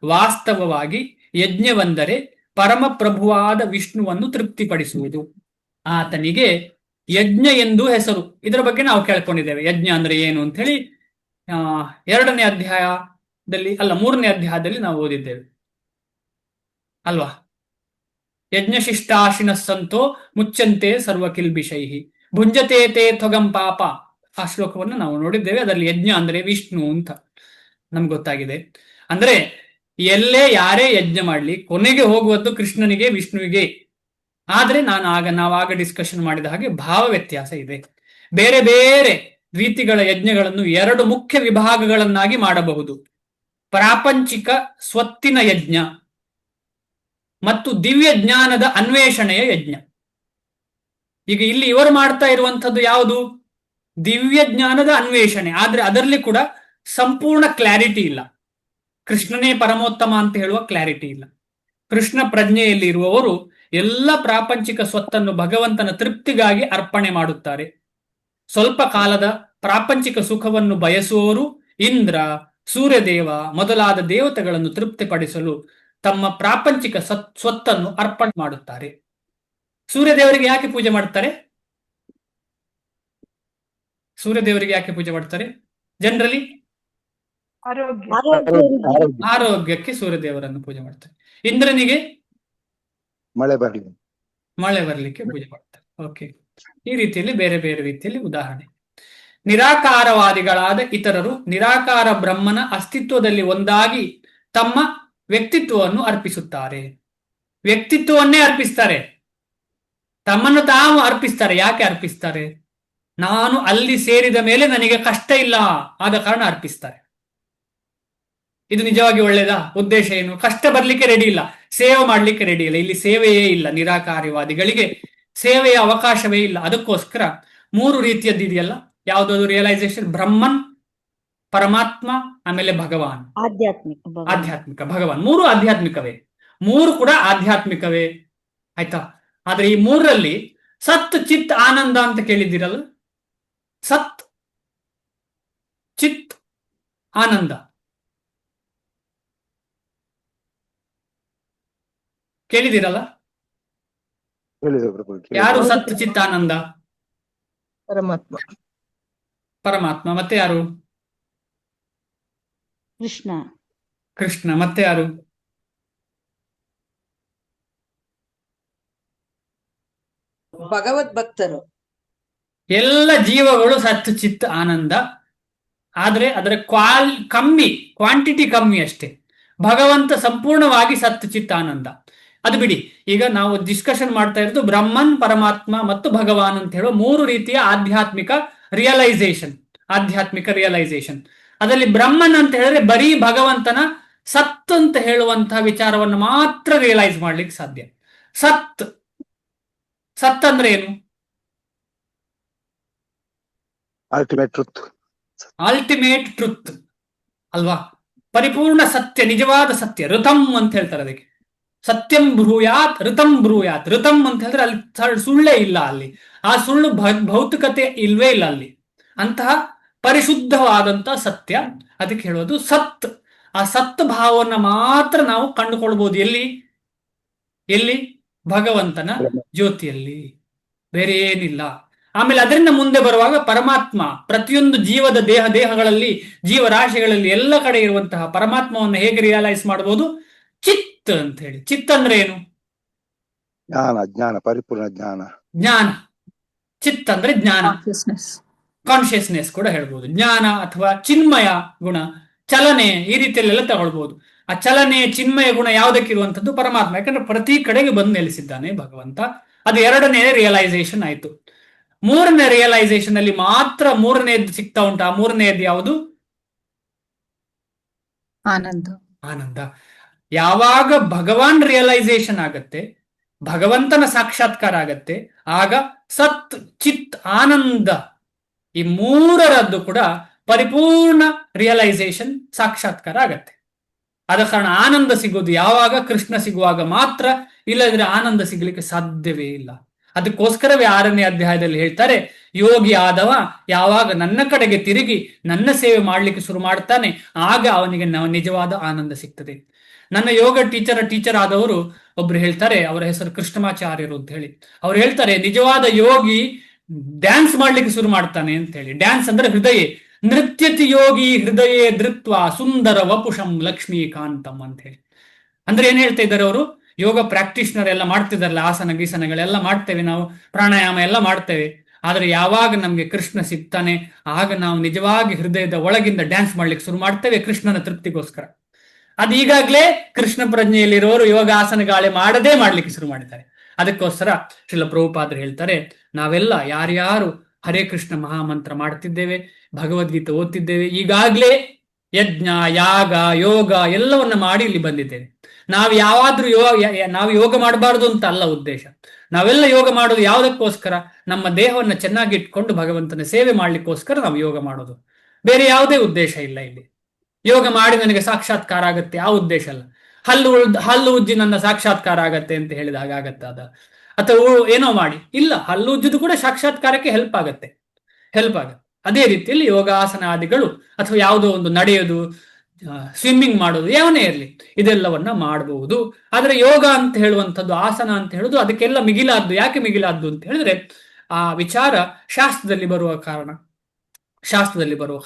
ವಾಸ್ತವವಾಗಿ ಯಜ್ಞವೆಂದರೆ ಪರಮಪ್ರಭುವಾದ ವಿಷ್ಣುವನ್ನು ತೃಪ್ತಿಪಡಿಸುವುದು. ಆತನಿಗೆ ಯಜ್ಞ ಎಂದು ಹೆಸರು. ಇದರ ಬಗ್ಗೆ ನಾವು ಕೇಳ್ಕೊಂಡಿದ್ದೇವೆ, ಯಜ್ಞ ಅಂದ್ರೆ ಏನು ಅಂತ ಹೇಳಿ. 2ನೇ ಅಧ್ಯಾಯದಲ್ಲಿ ಅಲ್ಲ, 3ನೇ ಅಧ್ಯಾಯದಲ್ಲಿ ನಾವು ಓದಿದ್ದೇವೆ ಅಲ್ವಾ? ಯಜ್ಞಶಿಷ್ಟಾಶಿನ ಸಂತೋ ಮುಚ್ಚಂತೆ ಸರ್ವ ಕಿಲ್ಬಿಷೈಹಿ ಭುಂಜತೆ ತೇ ತ್ವಗಂ ಪಾಪ. ಆ ಶ್ಲೋಕವನ್ನು ನಾವು ನೋಡಿದ್ದೇವೆ. ಅದರಲ್ಲಿ ಯಜ್ಞ ಅಂದ್ರೆ ವಿಷ್ಣು ಅಂತ ನಮ್ಗೆ ಗೊತ್ತಾಗಿದೆ. ಅಂದ್ರೆ ಎಲ್ಲೇ ಯಾರೇ ಯಜ್ಞ ಮಾಡ್ಲಿ ಕೊನೆಗೆ ಹೋಗುವುದು ಕೃಷ್ಣನಿಗೆ, ವಿಷ್ಣುವಿಗೆ. ಆದ್ರೆ ನಾವಾಗ ಡಿಸ್ಕಷನ್ ಮಾಡಿದ ಹಾಗೆ ಭಾವ ವ್ಯತ್ಯಾಸ ಇದೆ. ಬೇರೆ ಬೇರೆ ರೀತಿಗಳ ಯಜ್ಞಗಳನ್ನು 2 ಮುಖ್ಯ ವಿಭಾಗಗಳನ್ನಾಗಿ ಮಾಡಬಹುದು. ಪ್ರಾಪಂಚಿಕ ಸ್ವತ್ತಿನ ಯಜ್ಞ ಮತ್ತು ದಿವ್ಯ ಜ್ಞಾನದ ಅನ್ವೇಷಣೆಯ ಯಜ್ಞ. ಈಗ ಇಲ್ಲಿ ಇವರು ಮಾಡ್ತಾ ಇರುವಂತದ್ದು ಯಾವುದು? ದಿವ್ಯ ಜ್ಞಾನದ ಅನ್ವೇಷಣೆ. ಆದ್ರೆ ಅದರಲ್ಲಿ ಕೂಡ ಸಂಪೂರ್ಣ ಕ್ಲಾರಿಟಿ ಇಲ್ಲ. ಕೃಷ್ಣನೇ ಪರಮೋತ್ತಮ ಅಂತ ಹೇಳುವ ಕ್ಲಾರಿಟಿ ಇಲ್ಲ. ಕೃಷ್ಣ ಪ್ರಜ್ಞೆಯಲ್ಲಿ ಇರುವವರು ಎಲ್ಲ ಪ್ರಾಪಂಚಿಕ ಸ್ವತ್ತನ್ನು ಭಗವಂತನ ತೃಪ್ತಿಗಾಗಿ ಅರ್ಪಣೆ ಮಾಡುತ್ತಾರೆ. ಸ್ವಲ್ಪ ಕಾಲದ ಪ್ರಾಪಂಚಿಕ ಸುಖವನ್ನು ಬಯಸುವವರು ಇಂದ್ರ, ಸೂರ್ಯದೇವ ಮೊದಲಾದ ದೇವತೆಗಳನ್ನು ತೃಪ್ತಿಪಡಿಸಲು ತಮ್ಮ ಪ್ರಾಪಂಚಿಕ ಸ್ವತ್ತನ್ನು ಅರ್ಪಣೆ ಮಾಡುತ್ತಾರೆ. ಸೂರ್ಯದೇವರಿಗೆ ಯಾಕೆ ಪೂಜೆ ಮಾಡ್ತಾರೆ? ಸೂರ್ಯದೇವರಿಗೆ ಯಾಕೆ ಪೂಜೆ ಮಾಡ್ತಾರೆ ಜನರಲಿ? ಆರೋಗ್ಯ. ಆರೋಗ್ಯಕ್ಕೆ ಸೂರ್ಯದೇವರನ್ನು ಪೂಜೆ ಮಾಡ್ತಾರೆ. ಇಂದ್ರನಿಗೆ ಮಳೆ ಬರಲಿ. ಮಳೆ ಬರಲಿಕ್ಕೆ ಪೂಜೆ ಮಾಡ್ತಾರೆ. ಓಕೆ, ಈ ರೀತಿಯಲ್ಲಿ ಬೇರೆ ಬೇರೆ ರೀತಿಯಲ್ಲಿ ಉದಾಹರಣೆ. ನಿರಾಕಾರವಾದಿಗಳಾದ ಇತರರು ನಿರಾಕಾರ ಬ್ರಹ್ಮನ ಅಸ್ತಿತ್ವದಲ್ಲಿ ಒಂದಾಗಿ ತಮ್ಮ ವ್ಯಕ್ತಿತ್ವವನ್ನು ಅರ್ಪಿಸುತ್ತಾರೆ. ವ್ಯಕ್ತಿತ್ವವನ್ನೇ ಅರ್ಪಿಸ್ತಾರೆ, ತಮ್ಮನ್ನು ತಾವು ಅರ್ಪಿಸ್ತಾರೆ. ಯಾಕೆ ಅರ್ಪಿಸ್ತಾರೆ? ನಾನು ಅಲ್ಲಿ ಸೇರಿದ ಮೇಲೆ ನನಗೆ ಕಷ್ಟ ಇಲ್ಲ, ಆದ ಕಾರಣ ಅರ್ಪಿಸ್ತಾರೆ. ಇದು ನಿಜವಾಗಿ ಒಳ್ಳೇದಾ? ಉದ್ದೇಶ ಏನು? ಕಷ್ಟ ಬರ್ಲಿಕ್ಕೆ ರೆಡಿ ಇಲ್ಲ, ಸೇವೆ ಮಾಡ್ಲಿಕ್ಕೆ ರೆಡಿ ಇಲ್ಲ. ಇಲ್ಲಿ ಸೇವೆಯೇ ಇಲ್ಲ, ನಿರಾಕಾರವಾದಿಗಳಿಗೆ ಸೇವೆಯ ಅವಕಾಶವೇ ಇಲ್ಲ. ಅದಕ್ಕೋಸ್ಕರ 3 ರೀತಿಯದ್ದಿದೆಯಲ್ಲ, ಯಾವುದಾದ್ರು ರಿಯಲೈಸೇಷನ್, ಬ್ರಹ್ಮನ್, ಪರಮಾತ್ಮ, ಆಮೇಲೆ ಭಗವಾನ್, ಆಧ್ಯಾತ್ಮಿಕ ಭಗವಾನ್. 3 ಆಧ್ಯಾತ್ಮಿಕವೇ, 3 ಕೂಡ ಆಧ್ಯಾತ್ಮಿಕವೇ, ಆಯ್ತಾ? ಆದ್ರೆ ಈ 3ರಲ್ಲಿ ಸತ್ ಚಿತ್ ಆನಂದ ಅಂತ ಕೇಳಿದ್ದೀರಲ್ಲ, ಸತ್ ಚಿತ್ ಆನಂದ ಕೇಳಿದಿರಲ್ಲ? ಹೇಳಿದೆ ಪ್ರಭು, ಕೇಳಿದೆ. ಯಾರು ಸತ್ ಚಿತ್ ಆನಂದ? ಪರಮಾತ್ಮ. ಪರಮಾತ್ಮ. ಮತ್ತೆ ಯಾರು? ಕೃಷ್ಣ. ಕೃಷ್ಣ. ಮತ್ತೆ ಯಾರು? ಭಗವದ್ ಭಕ್ತರು. ಎಲ್ಲ ಜೀವಗಳು ಸತ್ ಚಿತ್ ಆನಂದ, ಆದ್ರೆ ಅದರ ಕ್ವಾಂಟಿಟಿ ಕಮ್ಮಿ ಅಷ್ಟೇ. ಭಗವಂತ ಸಂಪೂರ್ಣವಾಗಿ ಸತ್ ಚಿತ್ ಆನಂದ. ಅದು ಬಿಡಿ, ಈಗ ನಾವು ಡಿಸ್ಕಷನ್ ಮಾಡ್ತಾ ಇರೋದು ಬ್ರಹ್ಮನ್, ಪರಮಾತ್ಮ ಮತ್ತು ಭಗವಾನ್ ಅಂತ ಹೇಳುವ 3 ರೀತಿಯ ಆಧ್ಯಾತ್ಮಿಕ ರಿಯಲೈಸೇಷನ್. ಅದರಲ್ಲಿ ಬ್ರಹ್ಮನ್ ಅಂತ ಹೇಳಿದ್ರೆ ಬರೀ ಭಗವಂತನ ಸತ್ ಅಂತ ಹೇಳುವಂತಹ ವಿಚಾರವನ್ನು ಮಾತ್ರ ರಿಯಲೈಸ್ ಮಾಡ್ಲಿಕ್ಕೆ ಸಾಧ್ಯ. ಸತ್ ಅಂದ್ರೆ ಏನು? ಅಲ್ಟಿಮೇಟ್ ಟ್ರುತ್ ಅಲ್ವಾ? ಪರಿಪೂರ್ಣ ಸತ್ಯ, ನಿಜವಾದ ಸತ್ಯ, ಋತಂ ಅಂತ ಹೇಳ್ತಾರೆ ಅದಕ್ಕೆ. ಸತ್ಯಂ ಬ್ರೂಯಾತ್ ಋತಂ ಬ್ರೂಯಾತ್. ಋತಂ ಅಂತ ಹೇಳಿದ್ರೆ ಅಲ್ಲಿ ಸುಳ್ಳೇ ಇಲ್ಲ, ಅಲ್ಲಿ ಆ ಸುಳ್ಳು ಭೌತಿಕತೆ ಇಲ್ವೇ ಇಲ್ಲ ಅಲ್ಲಿ. ಅಂತಹ ಪರಿಶುದ್ಧವಾದಂತ ಸತ್ಯ, ಅದಕ್ಕೆ ಹೇಳೋದು ಸತ್. ಆ ಸತ್ ಭಾವವನ್ನು ಮಾತ್ರ ನಾವು ಕಂಡುಕೊಳ್ಬಹುದು. ಎಲ್ಲಿ? ಭಗವಂತನ ಜ್ಯೋತಿಯಲ್ಲಿ, ಬೇರೆ ಏನಿಲ್ಲ. ಆಮೇಲೆ ಅದರಿಂದ ಮುಂದೆ ಬರುವಾಗ ಪರಮಾತ್ಮ, ಪ್ರತಿಯೊಂದು ಜೀವದ ದೇಹಗಳಲ್ಲಿ, ಜೀವರಾಶಿಗಳಲ್ಲಿ ಎಲ್ಲ ಕಡೆ ಇರುವಂತಹ ಪರಮಾತ್ಮವನ್ನು ಹೇಗೆ ರಿಯಲೈಸ್ ಮಾಡಬಹುದು? ಚಿತ್ ಅಂತ ಹೇಳಿ. ಚಿತ್ ಅಂದ್ರೆ ಏನು? ಜ್ಞಾನ, ಪರಿಪೂರ್ಣ ಜ್ಞಾನ. ಚಿತ್ ಅಂದ್ರೆ ಜ್ಞಾನ, ಕಾನ್ಶಿಯಸ್ನೆಸ್ ಕೂಡ ಹೇಳ್ಬೋದು. ಜ್ಞಾನ ಅಥವಾ ಚಿನ್ಮಯ ಗುಣ, ಚಲನೆ, ಈ ರೀತಿಯಲ್ಲೆಲ್ಲ ತಗೊಳ್ಬಹುದು. ಆ ಚಲನೆ, ಚಿನ್ಮಯ ಗುಣ ಯಾವುದಕ್ಕಿರುವಂಥದ್ದು? ಪರಮಾತ್ಮ. ಯಾಕಂದ್ರೆ ಪ್ರತಿ ಕಡೆಗೆ ಬಂದು ನೆಲೆಸಿದ್ದಾನೆ ಭಗವಂತ. ಅದು 2ನೇ ರಿಯಲೈಸೇಷನ್ ಆಯ್ತು. 3ನೇ ರಿಯಲೈಸೇಷನ್ ಅಲ್ಲಿ ಮಾತ್ರ 3ನೇದ್ದು ಸಿಗ್ತಾ ಉಂಟು. ಆ 3ನೇದ್ದು ಯಾವುದು? ಆನಂದ. ಯಾವಾಗ ಭಗವಾನ್ ರಿಯಲೈಸೇಷನ್ ಆಗತ್ತೆ, ಭಗವಂತನ ಸಾಕ್ಷಾತ್ಕಾರ ಆಗತ್ತೆ, ಆಗ ಸತ್ ಚಿತ್ ಆನಂದ ಈ 3ರದ್ದು ಕೂಡ ಪರಿಪೂರ್ಣ ರಿಯಲೈಸೇಷನ್, ಸಾಕ್ಷಾತ್ಕಾರ ಆಗತ್ತೆ. ಆದ ಕಾರಣ ಆನಂದ ಸಿಗೋದು ಯಾವಾಗ? ಕೃಷ್ಣ ಸಿಗುವಾಗ ಮಾತ್ರ. ಇಲ್ಲದ್ರೆ ಆನಂದ ಸಿಗ್ಲಿಕ್ಕೆ ಸಾಧ್ಯವೇ ಇಲ್ಲ. ಅದಕ್ಕೋಸ್ಕರವೇ 6ನೇ ಅಧ್ಯಾಯದಲ್ಲಿ ಹೇಳ್ತಾರೆ, ಯೋಗಿ ಆದವ ಯಾವಾಗ ನನ್ನ ಕಡೆಗೆ ತಿರುಗಿ ನನ್ನ ಸೇವೆ ಮಾಡ್ಲಿಕ್ಕೆ ಶುರು ಮಾಡ್ತಾನೆ, ಆಗ ಅವನಿಗೆ ನಿಜವಾದ ಆನಂದ ಸಿಗ್ತದೆ. ನನ್ನ ಯೋಗ ಟೀಚರ್ ಆದವರು ಒಬ್ರು ಹೇಳ್ತಾರೆ, ಅವರ ಹೆಸರು ಕೃಷ್ಣಮಾಚಾರ್ಯರು ಅಂತ ಹೇಳಿ. ಅವ್ರು ಹೇಳ್ತಾರೆ, ನಿಜವಾದ ಯೋಗಿ ಡ್ಯಾನ್ಸ್ ಮಾಡ್ಲಿಕ್ಕೆ ಶುರು ಮಾಡ್ತಾನೆ ಅಂತ ಹೇಳಿ. ಡ್ಯಾನ್ಸ್ ಅಂದ್ರೆ ಹೃದಯ. ನೃತ್ಯತಿ ಯೋಗಿ ಹೃದಯೇ ಧೃತ್ವ ಸುಂದರ ವಪುಷಂ ಲಕ್ಷ್ಮೀಕಾಂತಂ ಅಂತ ಹೇಳಿ. ಅಂದ್ರೆ ಏನ್ ಹೇಳ್ತಾ ಇದ್ದಾರೆ ಅವರು? ಯೋಗ ಪ್ರಾಕ್ಟೀಷನರ್ ಎಲ್ಲ ಮಾಡ್ತಿದಾರಲ್ಲ, ಆಸನ ಗೀಸನಗಳೆಲ್ಲ ಮಾಡ್ತೇವೆ ನಾವು, ಪ್ರಾಣಾಯಾಮ ಎಲ್ಲ ಮಾಡ್ತೇವೆ. ಆದ್ರೆ ಯಾವಾಗ ನಮ್ಗೆ ಕೃಷ್ಣ ಸಿಗ್ತಾನೆ, ಆಗ ನಾವು ನಿಜವಾಗಿ ಹೃದಯದ ಒಳಗಿಂದ ಡ್ಯಾನ್ಸ್ ಮಾಡ್ಲಿಕ್ಕೆ ಶುರು ಮಾಡ್ತೇವೆ, ಕೃಷ್ಣನ ತೃಪ್ತಿಗೋಸ್ಕರ. ಅದು ಈಗಾಗ್ಲೇ ಕೃಷ್ಣ ಪ್ರಜ್ಞೆಯಲ್ಲಿರೋರು ಯೋಗಾಸನಗಾಳೆ ಮಾಡದೇ ಮಾಡ್ಲಿಕ್ಕೆ ಶುರು ಮಾಡಿದ್ದಾರೆ. ಅದಕ್ಕೋಸ್ಕರ ಶ್ರೀಲ ಪ್ರಭುಪಾದರು ಹೇಳ್ತಾರೆ, ನಾವೆಲ್ಲ ಯಾರ್ಯಾರು ಹರೇ ಕೃಷ್ಣ ಮಹಾಮಂತ್ರ ಮಾಡ್ತಿದ್ದೇವೆ, ಭಗವದ್ಗೀತೆ ಓದ್ತಿದ್ದೇವೆ, ಈಗಾಗ್ಲೇ ಯಜ್ಞ, ಯಾಗ, ಯೋಗ ಎಲ್ಲವನ್ನ ಮಾಡಿ ಇಲ್ಲಿ ಬಂದಿದ್ದೇವೆ. ನಾವು ಯೋಗ ಮಾಡಬಾರದು ಅಂತ ಅಲ್ಲ ಉದ್ದೇಶ. ನಾವೆಲ್ಲ ಯೋಗ ಮಾಡೋದು ಯಾವುದಕ್ಕೋಸ್ಕರ? ನಮ್ಮ ದೇಹವನ್ನು ಚೆನ್ನಾಗಿ ಇಟ್ಕೊಂಡು ಭಗವಂತನ ಸೇವೆ ಮಾಡ್ಲಿಕ್ಕೋಸ್ಕರ ನಾವು ಯೋಗ ಮಾಡೋದು. ಬೇರೆ ಯಾವುದೇ ಉದ್ದೇಶ ಇಲ್ಲ ಇಲ್ಲಿ. ಯೋಗ ಮಾಡಿ ನನಗೆ ಸಾಕ್ಷಾತ್ಕಾರ ಆಗತ್ತೆ ಆ ಉದ್ದೇಶ ಅಲ್ಲ. ಹಲ್ಲು ಉಜ್ಜಿ ನನ್ನ ಸಾಕ್ಷಾತ್ಕಾರ ಆಗತ್ತೆ ಅಂತ ಹೇಳಿದ ಹಾಗಾಗತ್ತೆ ಅದ? ಅಥವಾ ಏನೋ ಮಾಡಿ ಇಲ್ಲ, ಹಲ್ಲು ಉಜ್ಜುದು ಕೂಡ ಸಾಕ್ಷಾತ್ಕಾರಕ್ಕೆ ಹೆಲ್ಪ್ ಆಗತ್ತೆ. ಅದೇ ರೀತಿಯಲ್ಲಿ ಯೋಗಾಸನ ಆದಿಗಳು ಅಥವಾ ಯಾವುದೋ ಒಂದು ನಡೆಯೋದು, ಸ್ವಿಮ್ಮಿಂಗ್ ಮಾಡೋದು, ಯಾವನೇ ಇರಲಿ, ಇದೆಲ್ಲವನ್ನ ಮಾಡಬಹುದು. ಆದ್ರೆ ಯೋಗ ಅಂತ ಹೇಳುವಂಥದ್ದು, ಆಸನ ಅಂತ ಹೇಳುದು ಅದಕ್ಕೆಲ್ಲ ಮಿಗಿಲಾದ್ದು. ಯಾಕೆ ಮಿಗಿಲಾದ್ದು ಅಂತ ಹೇಳಿದ್ರೆ ಆ ವಿಚಾರ ಶಾಸ್ತ್ರದಲ್ಲಿ ಬರುವ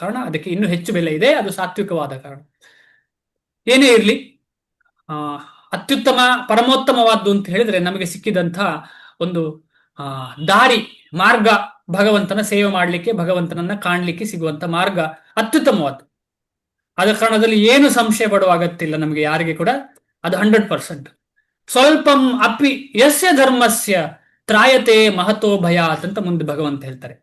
ಕಾರಣ, ಅದಕ್ಕೆ ಇನ್ನೂ ಹೆಚ್ಚು ಬೆಲೆ ಇದೆ. ಅದು ಸಾತ್ವಿಕವಾದ ಕಾರಣ. ಏನೇ ಇರಲಿ, ಅತ್ಯುತ್ತಮ ಪರಮೋತ್ತಮವಾದ್ದು ಅಂತ ಹೇಳಿದ್ರೆ ನಮಗೆ ಸಿಕ್ಕಿದಂಥ ಒಂದು ದಾರಿ, ಮಾರ್ಗ, ಭಗವಂತನ ಸೇವೆ ಮಾಡಲಿಕ್ಕೆ, ಭಗವಂತನನ್ನ ಕಾಣಲಿಕ್ಕೆ ಸಿಗುವಂತ ಮಾರ್ಗ ಅತ್ಯುತ್ತಮವಾದ್ದು. ಆದ ಕಾರಣದಲ್ಲಿ ಏನು ಸಂಶಯ ಪಡುವ ಅಗತ್ಯ ಇಲ್ಲ ನಮಗೆ ಯಾರಿಗೆ ಕೂಡ. ಅದು 100%. ಸ್ವಲ್ಪಂ ಅಪಿ ಯಸ್ಯ ಧರ್ಮಸ್ಯ ತ್ರಾಯತೆ ಮಹತೋ ಭಯಾತ್ ಅಂತ ಮುಂದೆ ಭಗವಂತ ಹೇಳ್ತಾರೆ.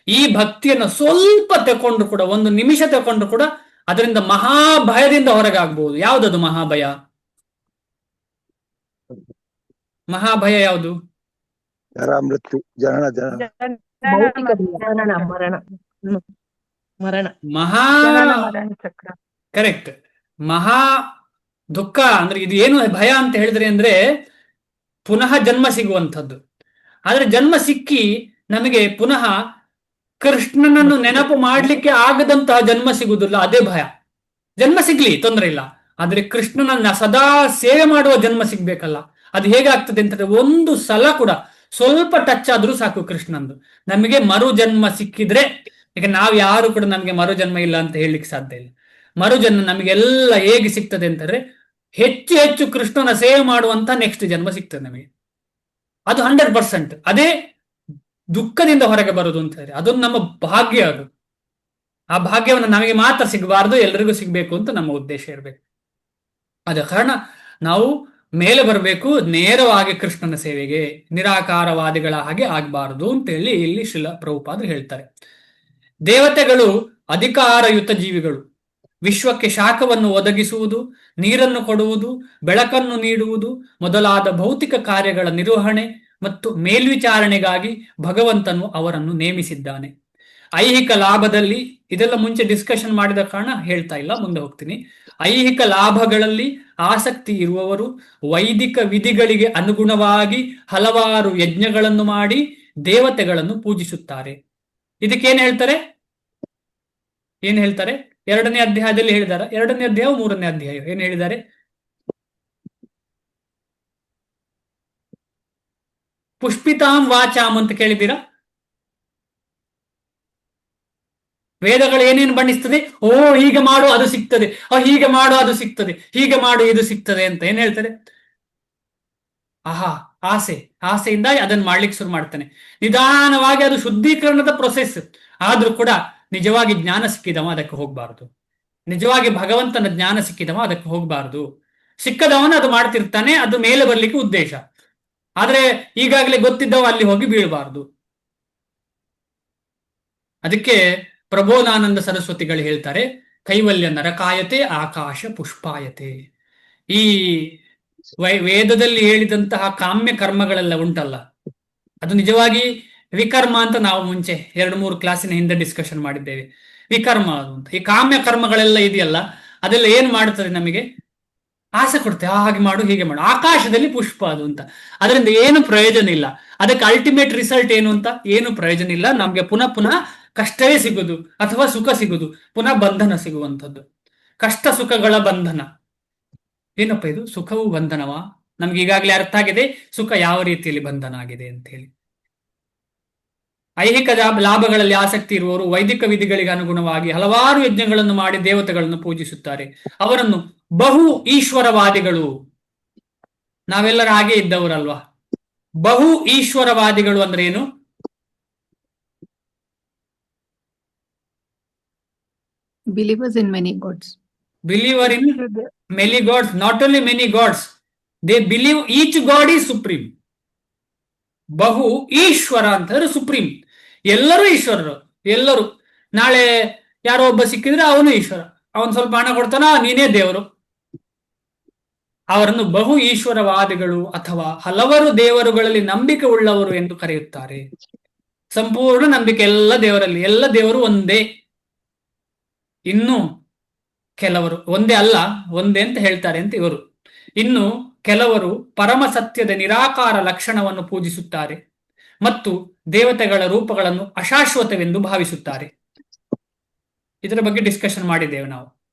ಈ ಭಕ್ತಿಯನ್ನು ಸ್ವಲ್ಪ ತಗೊಂಡ್ರು ಕೂಡ, ಒಂದು ನಿಮಿಷ ತಗೊಂಡ್ರು ಕೂಡ ಅದರಿಂದ ಮಹಾಭಯದಿಂದ ಹೊರಗಾಗಬಹುದು. ಯಾವುದದು ಮಹಾಭಯ? ಮಹಾಭಯ ಯಾವುದು? ಜರ ಮೃತ್ಯು, ಜನನ ಭೌತಿಕ ಮರಣ ಮರಣ ಮರಣ ಮಹಾ ಚಕ್ರ. ಕರೆಕ್ಟ್. ಮಹಾ ದುಃಖ ಅಂದ್ರೆ ಇದು ಏನು ಭಯ ಅಂತ ಹೇಳಿದ್ರೆ ಅಂದ್ರೆ ಪುನಃ ಜನ್ಮ ಸಿಗುವಂಥದ್ದು. ಆದ್ರೆ ಜನ್ಮ ಸಿಕ್ಕಿ ನಮಗೆ ಪುನಃ ಕೃಷ್ಣನನ್ನು ನೆನಪು ಮಾಡ್ಲಿಕ್ಕೆ ಆಗದಂತಹ ಜನ್ಮ ಸಿಗುವುದಿಲ್ಲ, ಅದೇ ಭಯ. ಜನ್ಮ ಸಿಗ್ಲಿ ತೊಂದರೆ ಇಲ್ಲ, ಆದ್ರೆ ಕೃಷ್ಣನನ್ನ ಸದಾ ಸೇವೆ ಮಾಡುವ ಜನ್ಮ ಸಿಗ್ಬೇಕಲ್ಲ. ಅದು ಹೇಗಾಗ್ತದೆ ಅಂತಂದ್ರೆ ಒಂದು ಸಲ ಕೂಡ ಸ್ವಲ್ಪ ಟಚ್ ಆದ್ರೂ ಸಾಕು ಕೃಷ್ಣಂದು. ನಮಗೆ ಮರು ಜನ್ಮ ಸಿಕ್ಕಿದ್ರೆ, ಈಗ ನಾವು ಯಾರು ಕೂಡ ನಮಗೆ ಮರು ಜನ್ಮ ಇಲ್ಲ ಅಂತ ಹೇಳಲಿಕ್ಕೆ ಸಾಧ್ಯ ಇಲ್ಲ. ಮರುಜನ್ಮ ನಮಗೆಲ್ಲ ಹೇಗೆ ಸಿಗ್ತದೆ ಅಂತಂದ್ರೆ ಹೆಚ್ಚು ಹೆಚ್ಚು ಕೃಷ್ಣನ ಸೇವೆ ಮಾಡುವಂತ ನೆಕ್ಸ್ಟ್ ಜನ್ಮ ಸಿಗ್ತದೆ ನಮಗೆ. ಅದು 100%. ಅದೇ ದುಃಖದಿಂದ ಹೊರಗೆ ಬರುದು ಅಂತ ಹೇಳಿ ಅದೊಂದು ನಮ್ಮ ಭಾಗ್ಯ. ಅದು ಆ ಭಾಗ್ಯವನ್ನು ನಮಗೆ ಮಾತ್ರ ಸಿಗಬಾರ್ದು, ಎಲ್ಲರಿಗೂ ಸಿಗ್ಬೇಕು ಅಂತ ನಮ್ಮ ಉದ್ದೇಶ ಇರಬೇಕು. ಆದ ಕಾರಣ ನಾವು ಮೇಲೆ ಬರಬೇಕು, ನೇರವಾಗಿ ಕೃಷ್ಣನ ಸೇವೆಗೆ, ನಿರಾಕಾರವಾದಿಗಳ ಹಾಗೆ ಆಗಬಾರದು ಅಂತೇಳಿ ಇಲ್ಲಿ ಶ್ರೀಲ ಪ್ರಭುಪಾದರು ಹೇಳ್ತಾರೆ. ದೇವತೆಗಳು ಅಧಿಕಾರಯುತ ಜೀವಿಗಳು. ವಿಶ್ವಕ್ಕೆ ಶಾಖವನ್ನು ಒದಗಿಸುವುದು, ನೀರನ್ನು ಕೊಡುವುದು, ಬೆಳಕನ್ನು ನೀಡುವುದು ಮೊದಲಾದ ಭೌತಿಕ ಕಾರ್ಯಗಳ ನಿರ್ವಹಣೆ ಮತ್ತು ಮೇಲ್ವಿಚಾರಣೆಗಾಗಿ ಭಗವಂತನು ಅವರನ್ನು ನೇಮಿಸಿದ್ದಾನೆ. ಐಹಿಕ ಲಾಭದಲ್ಲಿ, ಇದೆಲ್ಲ ಮುಂಚೆ ಡಿಸ್ಕಷನ್ ಮಾಡಿದ ಕಾರಣ ಹೇಳ್ತಾ ಇಲ್ಲ, ಮುಂದೆ ಹೋಗ್ತೀನಿ. ಐಹಿಕ ಲಾಭಗಳಲ್ಲಿ ಆಸಕ್ತಿ ಇರುವವರು ವೈದಿಕ ವಿಧಿಗಳಿಗೆ ಅನುಗುಣವಾಗಿ ಹಲವಾರು ಯಜ್ಞಗಳನ್ನು ಮಾಡಿ ದೇವತೆಗಳನ್ನು ಪೂಜಿಸುತ್ತಾರೆ. ಇದಕ್ಕೇನು ಹೇಳ್ತಾರೆ? ಏನ್ ಹೇಳ್ತಾರೆ? 2ನೇ ಅಧ್ಯಾಯದಲ್ಲಿ ಹೇಳಿದಾರ. 2ನೇ ಅಧ್ಯಾಯ 3ನೇ ಅಧ್ಯಾಯ ಏನ್ ಹೇಳಿದ್ದಾರೆ? ಪುಷ್ಪಿತಾಂ ವಾಚಾಂ ಅಂತ ಕೇಳಿದ್ದೀರಾ? ವೇದಗಳು ಏನೇನು ಬಣ್ಣಿಸ್ತದೆ? ಓ ಹೀಗೆ ಮಾಡು ಅದು ಸಿಗ್ತದೆ, ಹೀಗೆ ಮಾಡು ಅದು ಸಿಗ್ತದೆ, ಹೀಗೆ ಮಾಡು ಇದು ಸಿಗ್ತದೆ ಅಂತ ಏನ್ ಹೇಳ್ತಾರೆ? ಆಹಾ, ಆಸೆಯಿಂದ ಅದನ್ನು ಮಾಡ್ಲಿಕ್ಕೆ ಶುರು ಮಾಡ್ತಾನೆ. ನಿಧಾನವಾಗಿ ಅದು ಶುದ್ಧೀಕರಣದ ಪ್ರೊಸೆಸ್. ಆದ್ರೂ ಕೂಡ ನಿಜವಾಗಿ ಜ್ಞಾನ ಸಿಕ್ಕಿದವ ಅದಕ್ಕೆ ಹೋಗ್ಬಾರ್ದು. ನಿಜವಾಗಿ ಭಗವಂತನ ಜ್ಞಾನ ಸಿಕ್ಕಿದವ ಅದಕ್ಕೆ ಹೋಗ್ಬಾರ್ದು. ಸಿಕ್ಕದವನ ಅದು ಮಾಡ್ತಿರ್ತಾನೆ, ಅದು ಮೇಲೆ ಬರ್ಲಿಕ್ಕೆ ಉದ್ದೇಶ. ಆದ್ರೆ ಈಗಾಗಲೇ ಗೊತ್ತಿದ್ದವ ಅಲ್ಲಿ ಹೋಗಿ ಬೀಳಬಾರ್ದು. ಅದಕ್ಕೆ ಪ್ರಬೋಧಾನಂದ ಸರಸ್ವತಿಗಳು ಹೇಳ್ತಾರೆ, ಕೈವಲ್ಯ ನರಕಾಯತೆ ಆಕಾಶ ಪುಷ್ಪಾಯತೆ. ಈ ವೇದದಲ್ಲಿ ಹೇಳಿದಂತಹ ಕಾಮ್ಯ ಕರ್ಮಗಳೆಲ್ಲ ಉಂಟಲ್ಲ, ಅದು ನಿಜವಾಗಿ ವಿಕರ್ಮ ಅಂತ ನಾವು ಮುಂಚೆ 2-3 ಕ್ಲಾಸಿನ ಹಿಂದೆ ಡಿಸ್ಕಷನ್ ಮಾಡಿದ್ದೇವೆ. ವಿಕರ್ಮ ಅದು ಅಂತ. ಈ ಕಾಮ್ಯ ಕರ್ಮಗಳೆಲ್ಲ ಇದೆಯಲ್ಲ, ಅದೆಲ್ಲ ಏನ್ ಮಾಡ್ತದೆ? ನಮಗೆ ಆಸೆ ಕೊಡ್ತೇವೆ, ಹಾಗೆ ಮಾಡು ಹೀಗೆ ಮಾಡು. ಆಕಾಶದಲ್ಲಿ ಪುಷ್ಪ ಅದು ಅಂತ. ಅದರಿಂದ ಏನು ಪ್ರಯೋಜನ ಇಲ್ಲ. ಅದಕ್ಕೆ ಅಲ್ಟಿಮೇಟ್ ರಿಸಲ್ಟ್ ಏನು ಅಂತ ಏನು ಪ್ರಯೋಜನ ಇಲ್ಲ. ನಮ್ಗೆ ಪುನಃ ಪುನಃ ಕಷ್ಟವೇ ಸಿಗುದು ಅಥವಾ ಸುಖ ಸಿಗುದು, ಪುನಃ ಬಂಧನ ಸಿಗುವಂಥದ್ದು. ಕಷ್ಟ ಸುಖಗಳ ಬಂಧನ. ಏನಪ್ಪ ಇದು? ಸುಖವು ಬಂಧನವಾ? ನಮ್ಗೆ ಈಗಾಗಲೇ ಅರ್ಥ ಆಗಿದೆ ಸುಖ ಯಾವ ರೀತಿಯಲ್ಲಿ ಬಂಧನ ಆಗಿದೆ ಅಂತ ಹೇಳಿ. ಐಹಿಕ ಲಾಭಗಳಲ್ಲಿ ಆಸಕ್ತಿ ಇರುವವರು ವೈದಿಕ ವಿಧಿಗಳಿಗೆ ಅನುಗುಣವಾಗಿ ಹಲವಾರು ಯಜ್ಞಗಳನ್ನು ಮಾಡಿ ದೇವತೆಗಳನ್ನು ಪೂಜಿಸುತ್ತಾರೆ. ಅವರನ್ನು ಬಹು ಈಶ್ವರವಾದಿಗಳು, ನಾವೆಲ್ಲರ ಹಾಗೆ ಇದ್ದವರಲ್ವಾ? ಬಹು ಈಶ್ವರವಾದಿಗಳು ಅಂದ್ರೆ ಏನು? Believers in many gods. Believer in many gods, not only many gods, they believe each god is supreme. ಬಹು ಈಶ್ವರ ಅಂತಂದ್ರೆ ಸುಪ್ರೀಂ. ಎಲ್ಲರೂ ಈಶ್ವರರು, ಎಲ್ಲರೂ. ನಾಳೆ ಯಾರೋ ಒಬ್ಬ ಸಿಕ್ಕಿದ್ರೆ ಅವನು ಈಶ್ವರ, ಅವನು ಸ್ವಲ್ಪ ಹಣ ಕೊಡ್ತಾನ, ನೀನೇ ದೇವರು. ಅವರನ್ನು ಬಹು ಈಶ್ವರವಾದಿಗಳು ಅಥವಾ ಹಲವಾರು ದೇವರುಗಳಲ್ಲಿ ನಂಬಿಕೆ ಉಳ್ಳವರು ಎಂದು ಕರೆಯುತ್ತಾರೆ. ಸಂಪೂರ್ಣ ನಂಬಿಕೆ ಎಲ್ಲ ದೇವರಲ್ಲಿ, ಎಲ್ಲ ದೇವರು ಒಂದೇ. ಇನ್ನು ಕೆಲವರು ಒಂದೇ ಅಲ್ಲ, ಒಂದೇ ಅಂತ ಹೇಳ್ತಾರೆ ಅಂತ ಇವರು. ಇನ್ನು ಕೆಲವರು ಪರಮ ಸತ್ಯದ ನಿರಾಕಾರ ಲಕ್ಷಣವನ್ನು ಪೂಜಿಸುತ್ತಾರೆ ಮತ್ತು ದೇವತೆಗಳ ರೂಪಗಳನ್ನು ಅಶಾಶ್ವತವೆಂದು ಭಾವಿಸುತ್ತಾರೆ. ಇದರ ಬಗ್ಗೆ ಡಿಸ್ಕಷನ್ ಮಾಡಿದ್ದೇವೆ ನಾವು.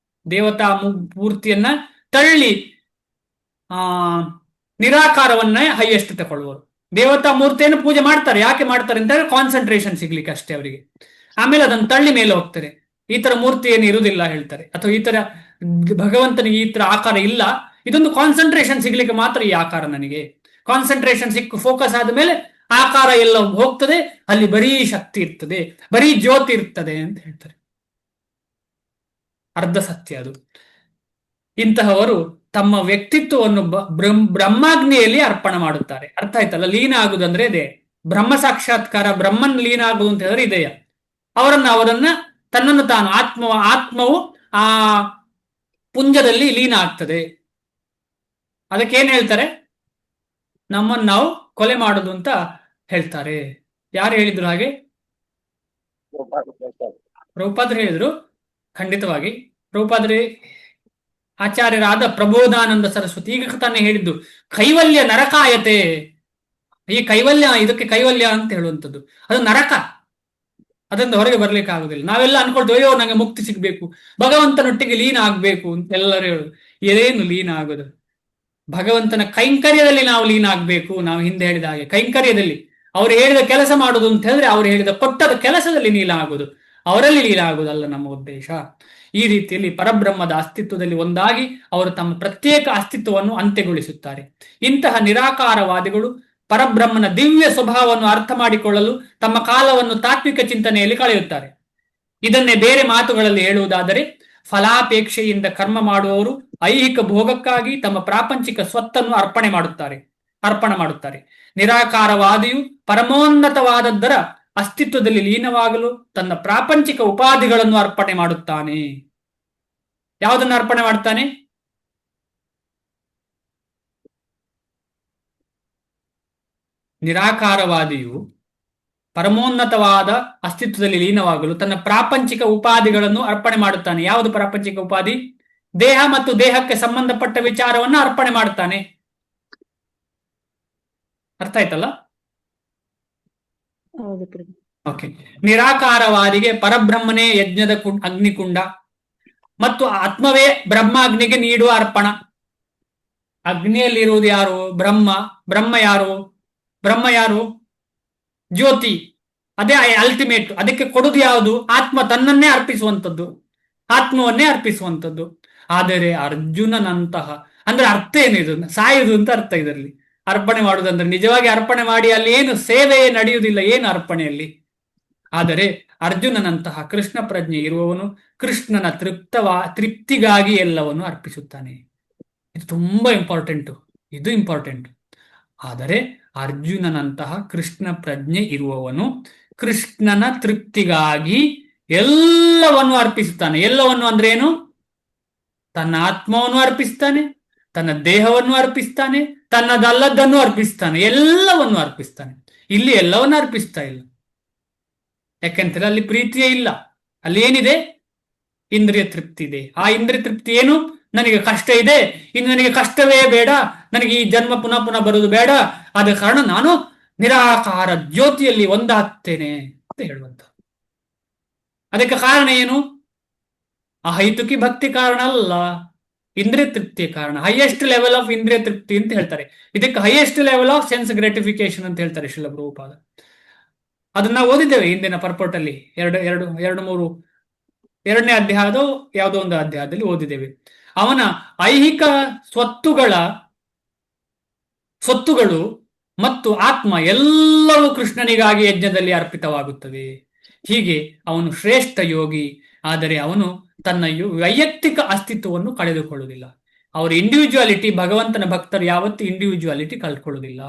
ದೇವತಾ ಮೂರ್ತಿಯನ್ನ ತಳ್ಳಿ ನಿರಾಕಾರವನ್ನ ಹೈಯೆಸ್ಟ್ ತಗೊಳ್ಳುವರು. ದೇವತಾ ಮೂರ್ತಿಯನ್ನು ಪೂಜೆ ಮಾಡ್ತಾರೆ. ಯಾಕೆ ಮಾಡ್ತಾರೆ ಅಂತ ಹೇಳಿದ್ರೆ ಕಾನ್ಸಂಟ್ರೇಷನ್ ಸಿಗ್ಲಿಕ್ಕೆ ಅಷ್ಟೇ ಅವರಿಗೆ. ಆಮೇಲೆ ಅದನ್ನು ತಳ್ಳಿ ಮೇಲೆ ಹೋಗ್ತಾರೆ. ಈ ತರ ಮೂರ್ತಿ ಏನು ಇರುವುದಿಲ್ಲ ಹೇಳ್ತಾರೆ, ಅಥವಾ ಈ ತರ ಭಗವಂತನಿಗೆ ಈ ತರ ಆಕಾರ ಇಲ್ಲ, ಇದೊಂದು ಕಾನ್ಸಂಟ್ರೇಷನ್ ಸಿಗ್ಲಿಕ್ಕೆ ಮಾತ್ರ ಈ ಆಕಾರ ನನಗೆ. ಕಾನ್ಸಂಟ್ರೇಷನ್ ಸಿಕ್ಕು ಫೋಕಸ್ ಆದ್ಮೇಲೆ ಆಕಾರ ಎಲ್ಲ ಹೋಗ್ತದೆ, ಅಲ್ಲಿ ಬರೀ ಶಕ್ತಿ ಇರ್ತದೆ, ಬರೀ ಜ್ಯೋತಿ ಇರ್ತದೆ ಅಂತ ಹೇಳ್ತಾರೆ. ಅರ್ಧ ಸತ್ಯ ಅದು. ಇಂತಹವರು ತಮ್ಮ ವ್ಯಕ್ತಿತ್ವವನ್ನು ಬ್ರಹ್ಮಾಗ್ನಿಯಲ್ಲಿ ಅರ್ಪಣೆ ಮಾಡುತ್ತಾರೆ. ಅರ್ಥ ಆಯ್ತಲ್ಲ? ಲೀನ ಆಗುದಂದ್ರೆ ಇದೆ ಬ್ರಹ್ಮ ಸಾಕ್ಷಾತ್ಕಾರ, ಬ್ರಹ್ಮನ್ ಲೀನ ಆಗುದು ಅಂತ ಹೇಳಿದ್ರೆ ಇದೆಯಾ. ಅವರನ್ನ ತನ್ನನ್ನು ತಾನು ಆತ್ಮವು ಆ ಪುಂಜದಲ್ಲಿ ಲೀನ ಆಗ್ತದೆ. ಅದಕ್ಕೇನ್ ಹೇಳ್ತಾರೆ? ನಮ್ಮನ್ನು ನಾವು ಕೊಲೆ ಮಾಡುದು ಅಂತ ಹೇಳ್ತಾರೆ. ಯಾರು ಹೇಳಿದ್ರು ಹಾಗೆ? ಪ್ರಭುಪಾದರು ಹೇಳಿದ್ರು. ಖಂಡಿತವಾಗಿ ಪ್ರಭುಪಾದರೆ ಆಚಾರ್ಯರಾದ ಪ್ರಬೋಧಾನಂದ ಸರಸ್ವತಿ ಈಗ ತಾನೇ ಹೇಳಿದ್ದು ಕೈವಲ್ಯ ನರಕಾಯತೆ. ಈ ಕೈವಲ್ಯ, ಇದಕ್ಕೆ ಕೈವಲ್ಯ ಅಂತ ಹೇಳುವಂಥದ್ದು ಅದು ನರಕ. ಅದರಿಂದ ಹೊರಗೆ ಬರ್ಲಿಕ್ಕೆ ಆಗುದಿಲ್ಲ. ನಾವೆಲ್ಲ ಅನ್ಕೊಳ್ತೇವೆ, ಅಯ್ಯೋ ನಂಗೆ ಮುಕ್ತಿ ಸಿಗ್ಬೇಕು, ಭಗವಂತನೊಟ್ಟಿಗೆ ಲೀನ ಆಗ್ಬೇಕು ಅಂತ ಎಲ್ಲರೂ ಹೇಳುದು. ಏನು ಲೀನ ಆಗೋದು? ಭಗವಂತನ ಕೈಂಕರ್ಯದಲ್ಲಿ ನಾವು ಲೀನ ಆಗ್ಬೇಕು. ನಾವು ಹಿಂದೆ ಹೇಳಿದ ಹಾಗೆ ಕೈಂಕರ್ಯದಲ್ಲಿ ಅವ್ರು ಹೇಳಿದ ಕೆಲಸ ಮಾಡುದು ಅಂತ ಹೇಳಿದ್ರೆ ಅವ್ರು ಹೇಳಿದ ಕೊಟ್ಟದ ಕೆಲಸದಲ್ಲಿ ಲೀನ ಆಗುದು, ಅವರಲ್ಲಿ ಲೀನ ಆಗುದಲ್ಲ ನಮ್ಮ ಉದ್ದೇಶ. ಈ ರೀತಿಯಲ್ಲಿ ಪರಬ್ರಹ್ಮದ ಅಸ್ತಿತ್ವದಲ್ಲಿ ಒಂದಾಗಿ ಅವರು ತಮ್ಮ ಪ್ರತ್ಯೇಕ ಅಸ್ತಿತ್ವವನ್ನು ಅಂತ್ಯಗೊಳಿಸುತ್ತಾರೆ. ಇಂತಹ ನಿರಾಕಾರವಾದಿಗಳು ಪರಬ್ರಹ್ಮನ ದಿವ್ಯ ಸ್ವಭಾವವನ್ನು ಅರ್ಥ ಮಾಡಿಕೊಳ್ಳಲು ತಮ್ಮ ಕಾಲವನ್ನು ತಾತ್ವಿಕ ಚಿಂತನೆಯಲ್ಲಿ ಕಳೆಯುತ್ತಾರೆ. ಇದನ್ನೇ ಬೇರೆ ಮಾತುಗಳಲ್ಲಿ ಹೇಳುವುದಾದರೆ, ಫಲಾಪೇಕ್ಷೆಯಿಂದ ಕರ್ಮ ಮಾಡುವವರು ಐಹಿಕ ಭೋಗಕ್ಕಾಗಿ ತಮ್ಮ ಪ್ರಾಪಂಚಿಕ ಸ್ವತ್ತನ್ನು ಅರ್ಪಣೆ ಮಾಡುತ್ತಾರೆ. ನಿರಾಕಾರವಾದಿಯು ಪರಮೋನ್ನತವಾದದ್ದರ ಅಸ್ತಿತ್ವದಲ್ಲಿ ಲೀನವಾಗಲು ತನ್ನ ಪ್ರಾಪಂಚಿಕ ಉಪಾಧಿಗಳನ್ನು ಅರ್ಪಣೆ ಮಾಡುತ್ತಾನೆ. ಯಾವುದನ್ನು ಅರ್ಪಣೆ ಮಾಡ್ತಾನೆ? ನಿರಾಕಾರವಾದಿಯು ಪರಮೋನ್ನತವಾದ ಅಸ್ತಿತ್ವದಲ್ಲಿ ಲೀನವಾಗಲು ತನ್ನ ಪ್ರಾಪಂಚಿಕ ಉಪಾಧಿಗಳನ್ನು ಅರ್ಪಣೆ ಮಾಡುತ್ತಾನೆ. ಯಾವುದು ಪ್ರಾಪಂಚಿಕ ಉಪಾಧಿ? ದೇಹ ಮತ್ತು ದೇಹಕ್ಕೆ ಸಂಬಂಧಪಟ್ಟ ವಿಚಾರವನ್ನು ಅರ್ಪಣೆ ಮಾಡುತ್ತಾನೆ. ಅರ್ಥ ಆಯ್ತಲ್ಲ? ಓಕೆ. ನಿರಾಕಾರವಾದಿಗೆ ಪರಬ್ರಹ್ಮನೇ ಯಜ್ಞದ ಅಗ್ನಿಕುಂಡ ಮತ್ತು ಆತ್ಮವೇ ಬ್ರಹ್ಮಾಗ್ನಿಗೆ ನೀಡುವ ಅರ್ಪಣ. ಅಗ್ನಿಯಲ್ಲಿರುವುದು ಯಾರು? ಬ್ರಹ್ಮ ಯಾರು? ಜ್ಯೋತಿ. ಅದೇ ಅಲ್ಟಿಮೇಟ್. ಅದಕ್ಕೆ ಕೊಡುವುದು ಯಾವುದು? ಆತ್ಮ ತನ್ನನ್ನೇ ಅರ್ಪಿಸುವಂಥದ್ದು, ಆತ್ಮವನ್ನೇ ಅರ್ಪಿಸುವಂಥದ್ದು. ಆದರೆ ಅರ್ಜುನನಂತಹ, ಅಂದ್ರೆ ಅರ್ಥ ಏನಿದು? ಸಾಯುವುದು ಅಂತ ಅರ್ಥ ಇದರಲ್ಲಿ. ಅರ್ಪಣೆ ಮಾಡುವುದಂದ್ರೆ ನಿಜವಾಗಿ ಅರ್ಪಣೆ ಮಾಡಿ ಅಲ್ಲಿ ಏನು ಸೇವೆಯೇ ನಡೆಯುವುದಿಲ್ಲ, ಏನು ಅರ್ಪಣೆಯಲ್ಲಿ. ಆದರೆ ಅರ್ಜುನನಂತಹ ಕೃಷ್ಣ ಪ್ರಜ್ಞೆ ಇರುವವನು ಕೃಷ್ಣನ ತೃಪ್ತಿಗಾಗಿ ಎಲ್ಲವನ್ನು ಅರ್ಪಿಸುತ್ತಾನೆ. ಇದು ತುಂಬಾ ಇದು ಇಂಪಾರ್ಟೆಂಟ್. ಆದರೆ ಅರ್ಜುನನಂತಹ ಕೃಷ್ಣ ಪ್ರಜ್ಞೆ ಇರುವವನು ಕೃಷ್ಣನ ತೃಪ್ತಿಗಾಗಿ ಎಲ್ಲವನ್ನು ಅರ್ಪಿಸುತ್ತಾನೆ. ಎಲ್ಲವನ್ನು ಅಂದ್ರೆ ಏನು? ತನ್ನ ಆತ್ಮವನ್ನು ಅರ್ಪಿಸ್ತಾನೆ, ತನ್ನ ದೇಹವನ್ನು ಅರ್ಪಿಸ್ತಾನೆ, ತನ್ನದಲ್ಲದನ್ನು ಅರ್ಪಿಸ್ತಾನೆ, ಎಲ್ಲವನ್ನು ಅರ್ಪಿಸ್ತಾನೆ. ಇಲ್ಲಿ ಎಲ್ಲವನ್ನು ಅರ್ಪಿಸ್ತಾ ಇಲ್ಲ. ಯಾಕೆಂದ್ರೆ ಅಲ್ಲಿ ಪ್ರೀತಿಯೇ ಇಲ್ಲ. ಅಲ್ಲಿ ಏನಿದೆ? ಇಂದ್ರಿಯ ತೃಪ್ತಿ ಇದೆ. ಆ ಇಂದ್ರಿಯ ತೃಪ್ತಿ ಏನು? ನನಗೆ ಕಷ್ಟ ಇದೆ, ಇನ್ನು ನನಗೆ ಕಷ್ಟವೇ ಬೇಡ, ನನಗೆ ಈ ಜನ್ಮ ಪುನಃ ಪುನಃ ಬರುವುದು ಬೇಡ, ಆದ ಕಾರಣ ನಾನು ನಿರಾಕಾರ ಜ್ಯೋತಿಯಲ್ಲಿ ಒಂದಾಗ್ತೇನೆ ಅಂತ ಹೇಳುವಂತ. ಅದಕ್ಕೆ ಕಾರಣ ಏನು? ಅಹೈತುಕಿ ಭಕ್ತಿ ಕಾರಣ ಅಲ್ಲ, ಇಂದ್ರಿಯ ತೃಪ್ತಿಯ ಕಾರಣ. ಹೈಯೆಸ್ಟ್ ಲೆವೆಲ್ ಆಫ್ ಇಂದ್ರಿಯ ತೃಪ್ತಿ ಅಂತ ಹೇಳ್ತಾರೆ. ಇದಕ್ಕೆ highest level of sense gratification ಅಂತ ಹೇಳ್ತಾರೆ ಶ್ರೀಲ ಪ್ರಭುಪಾದ. ಅದನ್ನ ಓದಿದ್ದೇವೆ ಹಿಂದಿನ ಪರ್ಪೋರ್ಟ್ ಅಲ್ಲಿ. ಎರಡನೇ ಅಧ್ಯಾಯದ ಯಾವುದೋ ಒಂದು ಅಧ್ಯಾಯದಲ್ಲಿ ಓದಿದ್ದೇವೆ. ಅವನ ಐಹಿಕ ಸ್ವತ್ತುಗಳು ಮತ್ತು ಆತ್ಮ ಎಲ್ಲವೂ ಕೃಷ್ಣನಿಗಾಗಿ ಯಜ್ಞದಲ್ಲಿ ಅರ್ಪಿತವಾಗುತ್ತವೆ. ಹೀಗೆ ಅವನು ಶ್ರೇಷ್ಠ ಯೋಗಿ. ಆದರೆ ಅವನು ತನ್ನ ವೈಯಕ್ತಿಕ ಅಸ್ತಿತ್ವವನ್ನು ಕಳೆದುಕೊಳ್ಳುವುದಿಲ್ಲ. ಅವರ ಇಂಡಿವಿಜುವಾಲಿಟಿ, ಭಗವಂತನ ಭಕ್ತರು ಯಾವತ್ತು ಇಂಡಿವಿಜುವಾಲಿಟಿ ಕಳ್ಕೊಳ್ಳುವುದಿಲ್ಲ.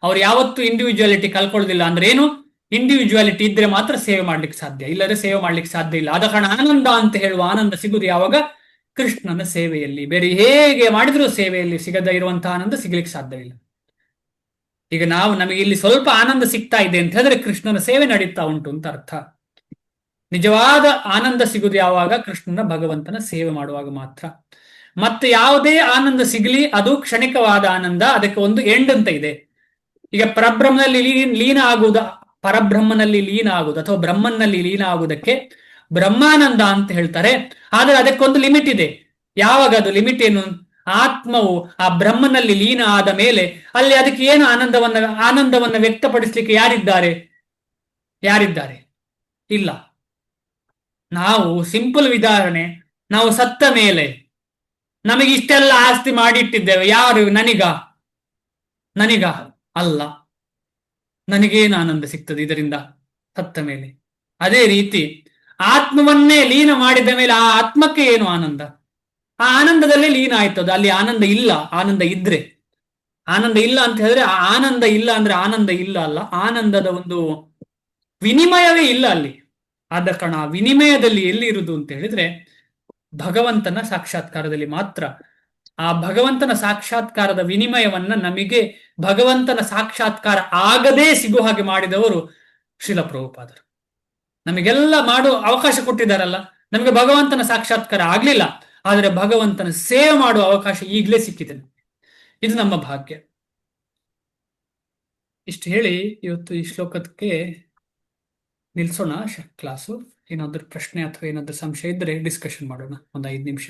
ಅವ್ರು ಯಾವತ್ತು ಇಂಡಿವಿಜುವಾಲಿಟಿ ಕಳ್ಕೊಳ್ಳುವುದಿಲ್ಲ. ಅಂದ್ರೆ ಏನು? ಇಂಡಿವಿಜುವಾಲಿಟಿ ಇದ್ರೆ ಮಾತ್ರ ಸೇವೆ ಮಾಡ್ಲಿಕ್ಕೆ ಸಾಧ್ಯ, ಇಲ್ಲದ್ರೆ ಸೇವೆ ಮಾಡ್ಲಿಕ್ಕೆ ಸಾಧ್ಯ ಇಲ್ಲ. ಆದ ಕಾರಣ ಆನಂದ ಅಂತ ಹೇಳುವ ಆನಂದ ಸಿಗುವುದು ಯಾವಾಗ? ಕೃಷ್ಣನ ಸೇವೆಯಲ್ಲಿ. ಬೇರೆ ಹೇಗೆ ಮಾಡಿದ್ರೂ ಸೇವೆಯಲ್ಲಿ ಸಿಗದ ಇರುವಂತಹ ಆನಂದ ಸಿಗ್ಲಿಕ್ಕೆ ಸಾಧ್ಯವಿಲ್ಲ. ಈಗ ನಮಗೆ ಇಲ್ಲಿ ಸ್ವಲ್ಪ ಆನಂದ ಸಿಗ್ತಾ ಇದೆ ಅಂತ ಹೇಳಿದ್ರೆ ಕೃಷ್ಣನ ಸೇವೆ ನಡೀತಾ ಉಂಟು ಅಂತ ಅರ್ಥ. ನಿಜವಾದ ಆನಂದ ಸಿಗುವುದು ಯಾವಾಗ? ಕೃಷ್ಣನ ಭಗವಂತನ ಸೇವೆ ಮಾಡುವಾಗ ಮಾತ್ರ. ಮತ್ತೆ ಯಾವುದೇ ಆನಂದ ಸಿಗಲಿ ಅದು ಕ್ಷಣಿಕವಾದ ಆನಂದ, ಅದಕ್ಕೆ ಒಂದು ಎಂಡ್ ಅಂತ ಇದೆ. ಈಗ ಪರಬ್ರಹ್ಮನಲ್ಲಿ ಲೀನ ಆಗುವುದು ಅಥವಾ ಬ್ರಹ್ಮನ್ನಲ್ಲಿ ಲೀನ ಆಗುವುದಕ್ಕೆ ಬ್ರಹ್ಮಾನಂದ ಅಂತ ಹೇಳ್ತಾರೆ. ಆದ್ರೆ ಅದಕ್ಕೊಂದು ಲಿಮಿಟ್ ಇದೆ. ಯಾವಾಗ ಅದು ಲಿಮಿಟ್ ಏನು? ಆತ್ಮವು ಆ ಬ್ರಹ್ಮನಲ್ಲಿ ಲೀನ ಆದ ಮೇಲೆ ಅಲ್ಲಿ ಅದಕ್ಕೆ ಏನು ಆನಂದವನ್ನ ವ್ಯಕ್ತಪಡಿಸ್ಲಿಕ್ಕೆ ಯಾರಿದ್ದಾರೆ? ಇಲ್ಲ. ನಾವು ಸಿಂಪಲ್ ಉದಾಹರಣೆ, ನಾವು ಸತ್ತ ಮೇಲೆ ನಮಗೆ ಇಷ್ಟೆಲ್ಲ ಆಸ್ತಿ ಮಾಡಿಟ್ಟಿದ್ದೇವೆ, ಯಾರು? ನನಗ ಅಲ್ಲ. ನನಗೇನು ಆನಂದ ಸಿಗ್ತದೆ ಇದರಿಂದ ಸತ್ತ ಮೇಲೆ? ಅದೇ ರೀತಿ ಆತ್ಮವನ್ನೇ ಲೀನ ಮಾಡಿದ ಮೇಲೆ ಆ ಆತ್ಮಕ್ಕೆ ಏನು ಆನಂದ? ಆ ಆನಂದದಲ್ಲೇ ಲೀನ ಆಯ್ತದ. ಅಲ್ಲಿ ಆನಂದ ಇಲ್ಲ. ಆನಂದ ಇಲ್ಲ ಅಂತ ಹೇಳಿದ್ರೆ ಆ ಆನಂದ ಇಲ್ಲ ಅಂದ್ರೆ ಆನಂದ ಇಲ್ಲ ಅಲ್ಲ, ಆನಂದದ ಒಂದು ವಿನಿಮಯವೇ ಇಲ್ಲ ಅಲ್ಲಿ. ಆದ ಕಾರಣ ಆ ವಿನಿಮಯದಲ್ಲಿ ಎಲ್ಲಿ ಇರುವುದು ಅಂತ ಹೇಳಿದ್ರೆ ಭಗವಂತನ ಸಾಕ್ಷಾತ್ಕಾರದಲ್ಲಿ ಮಾತ್ರ. ಆ ಭಗವಂತನ ಸಾಕ್ಷಾತ್ಕಾರದ ವಿನಿಮಯವನ್ನ ನಮಗೆ ಭಗವಂತನ ಸಾಕ್ಷಾತ್ಕಾರ ಆಗದೇ ಸಿಗೋ ಹಾಗೆ ಮಾಡಿದವರು ಶ್ರೀಲ ಪ್ರಭುಪಾದರು. ನಮಗೆಲ್ಲ ಮಾಡೋ ಅವಕಾಶ ಕೊಟ್ಟಿದ್ದಾರಲ್ಲ, ನಮಗೆ ಭಗವಂತನ ಸಾಕ್ಷಾತ್ಕಾರ ಆಗ್ಲಿಲ್ಲ, ಆದರೆ ಭಗವಂತನ ಸೇವೆ ಮಾಡುವ ಅವಕಾಶ ಈಗಲೇ ಸಿಕ್ಕಿದೆ. ಇದು ನಮ್ಮ ಭಾಗ್ಯ. ಇಷ್ಟು ಹೇಳಿ ಇವತ್ತು ಈ ಶ್ಲೋಕಕ್ಕೆ ನಿಲ್ಸೋಣ ಕ್ಲಾಸು. ಏನಾದ್ರೂ ಪ್ರಶ್ನೆ ಅಥವಾ ಏನಾದ್ರೂ ಸಂಶಯ ಇದ್ರೆ ಡಿಸ್ಕಷನ್ ಮಾಡೋಣ ಒಂದು 5 ನಿಮಿಷ.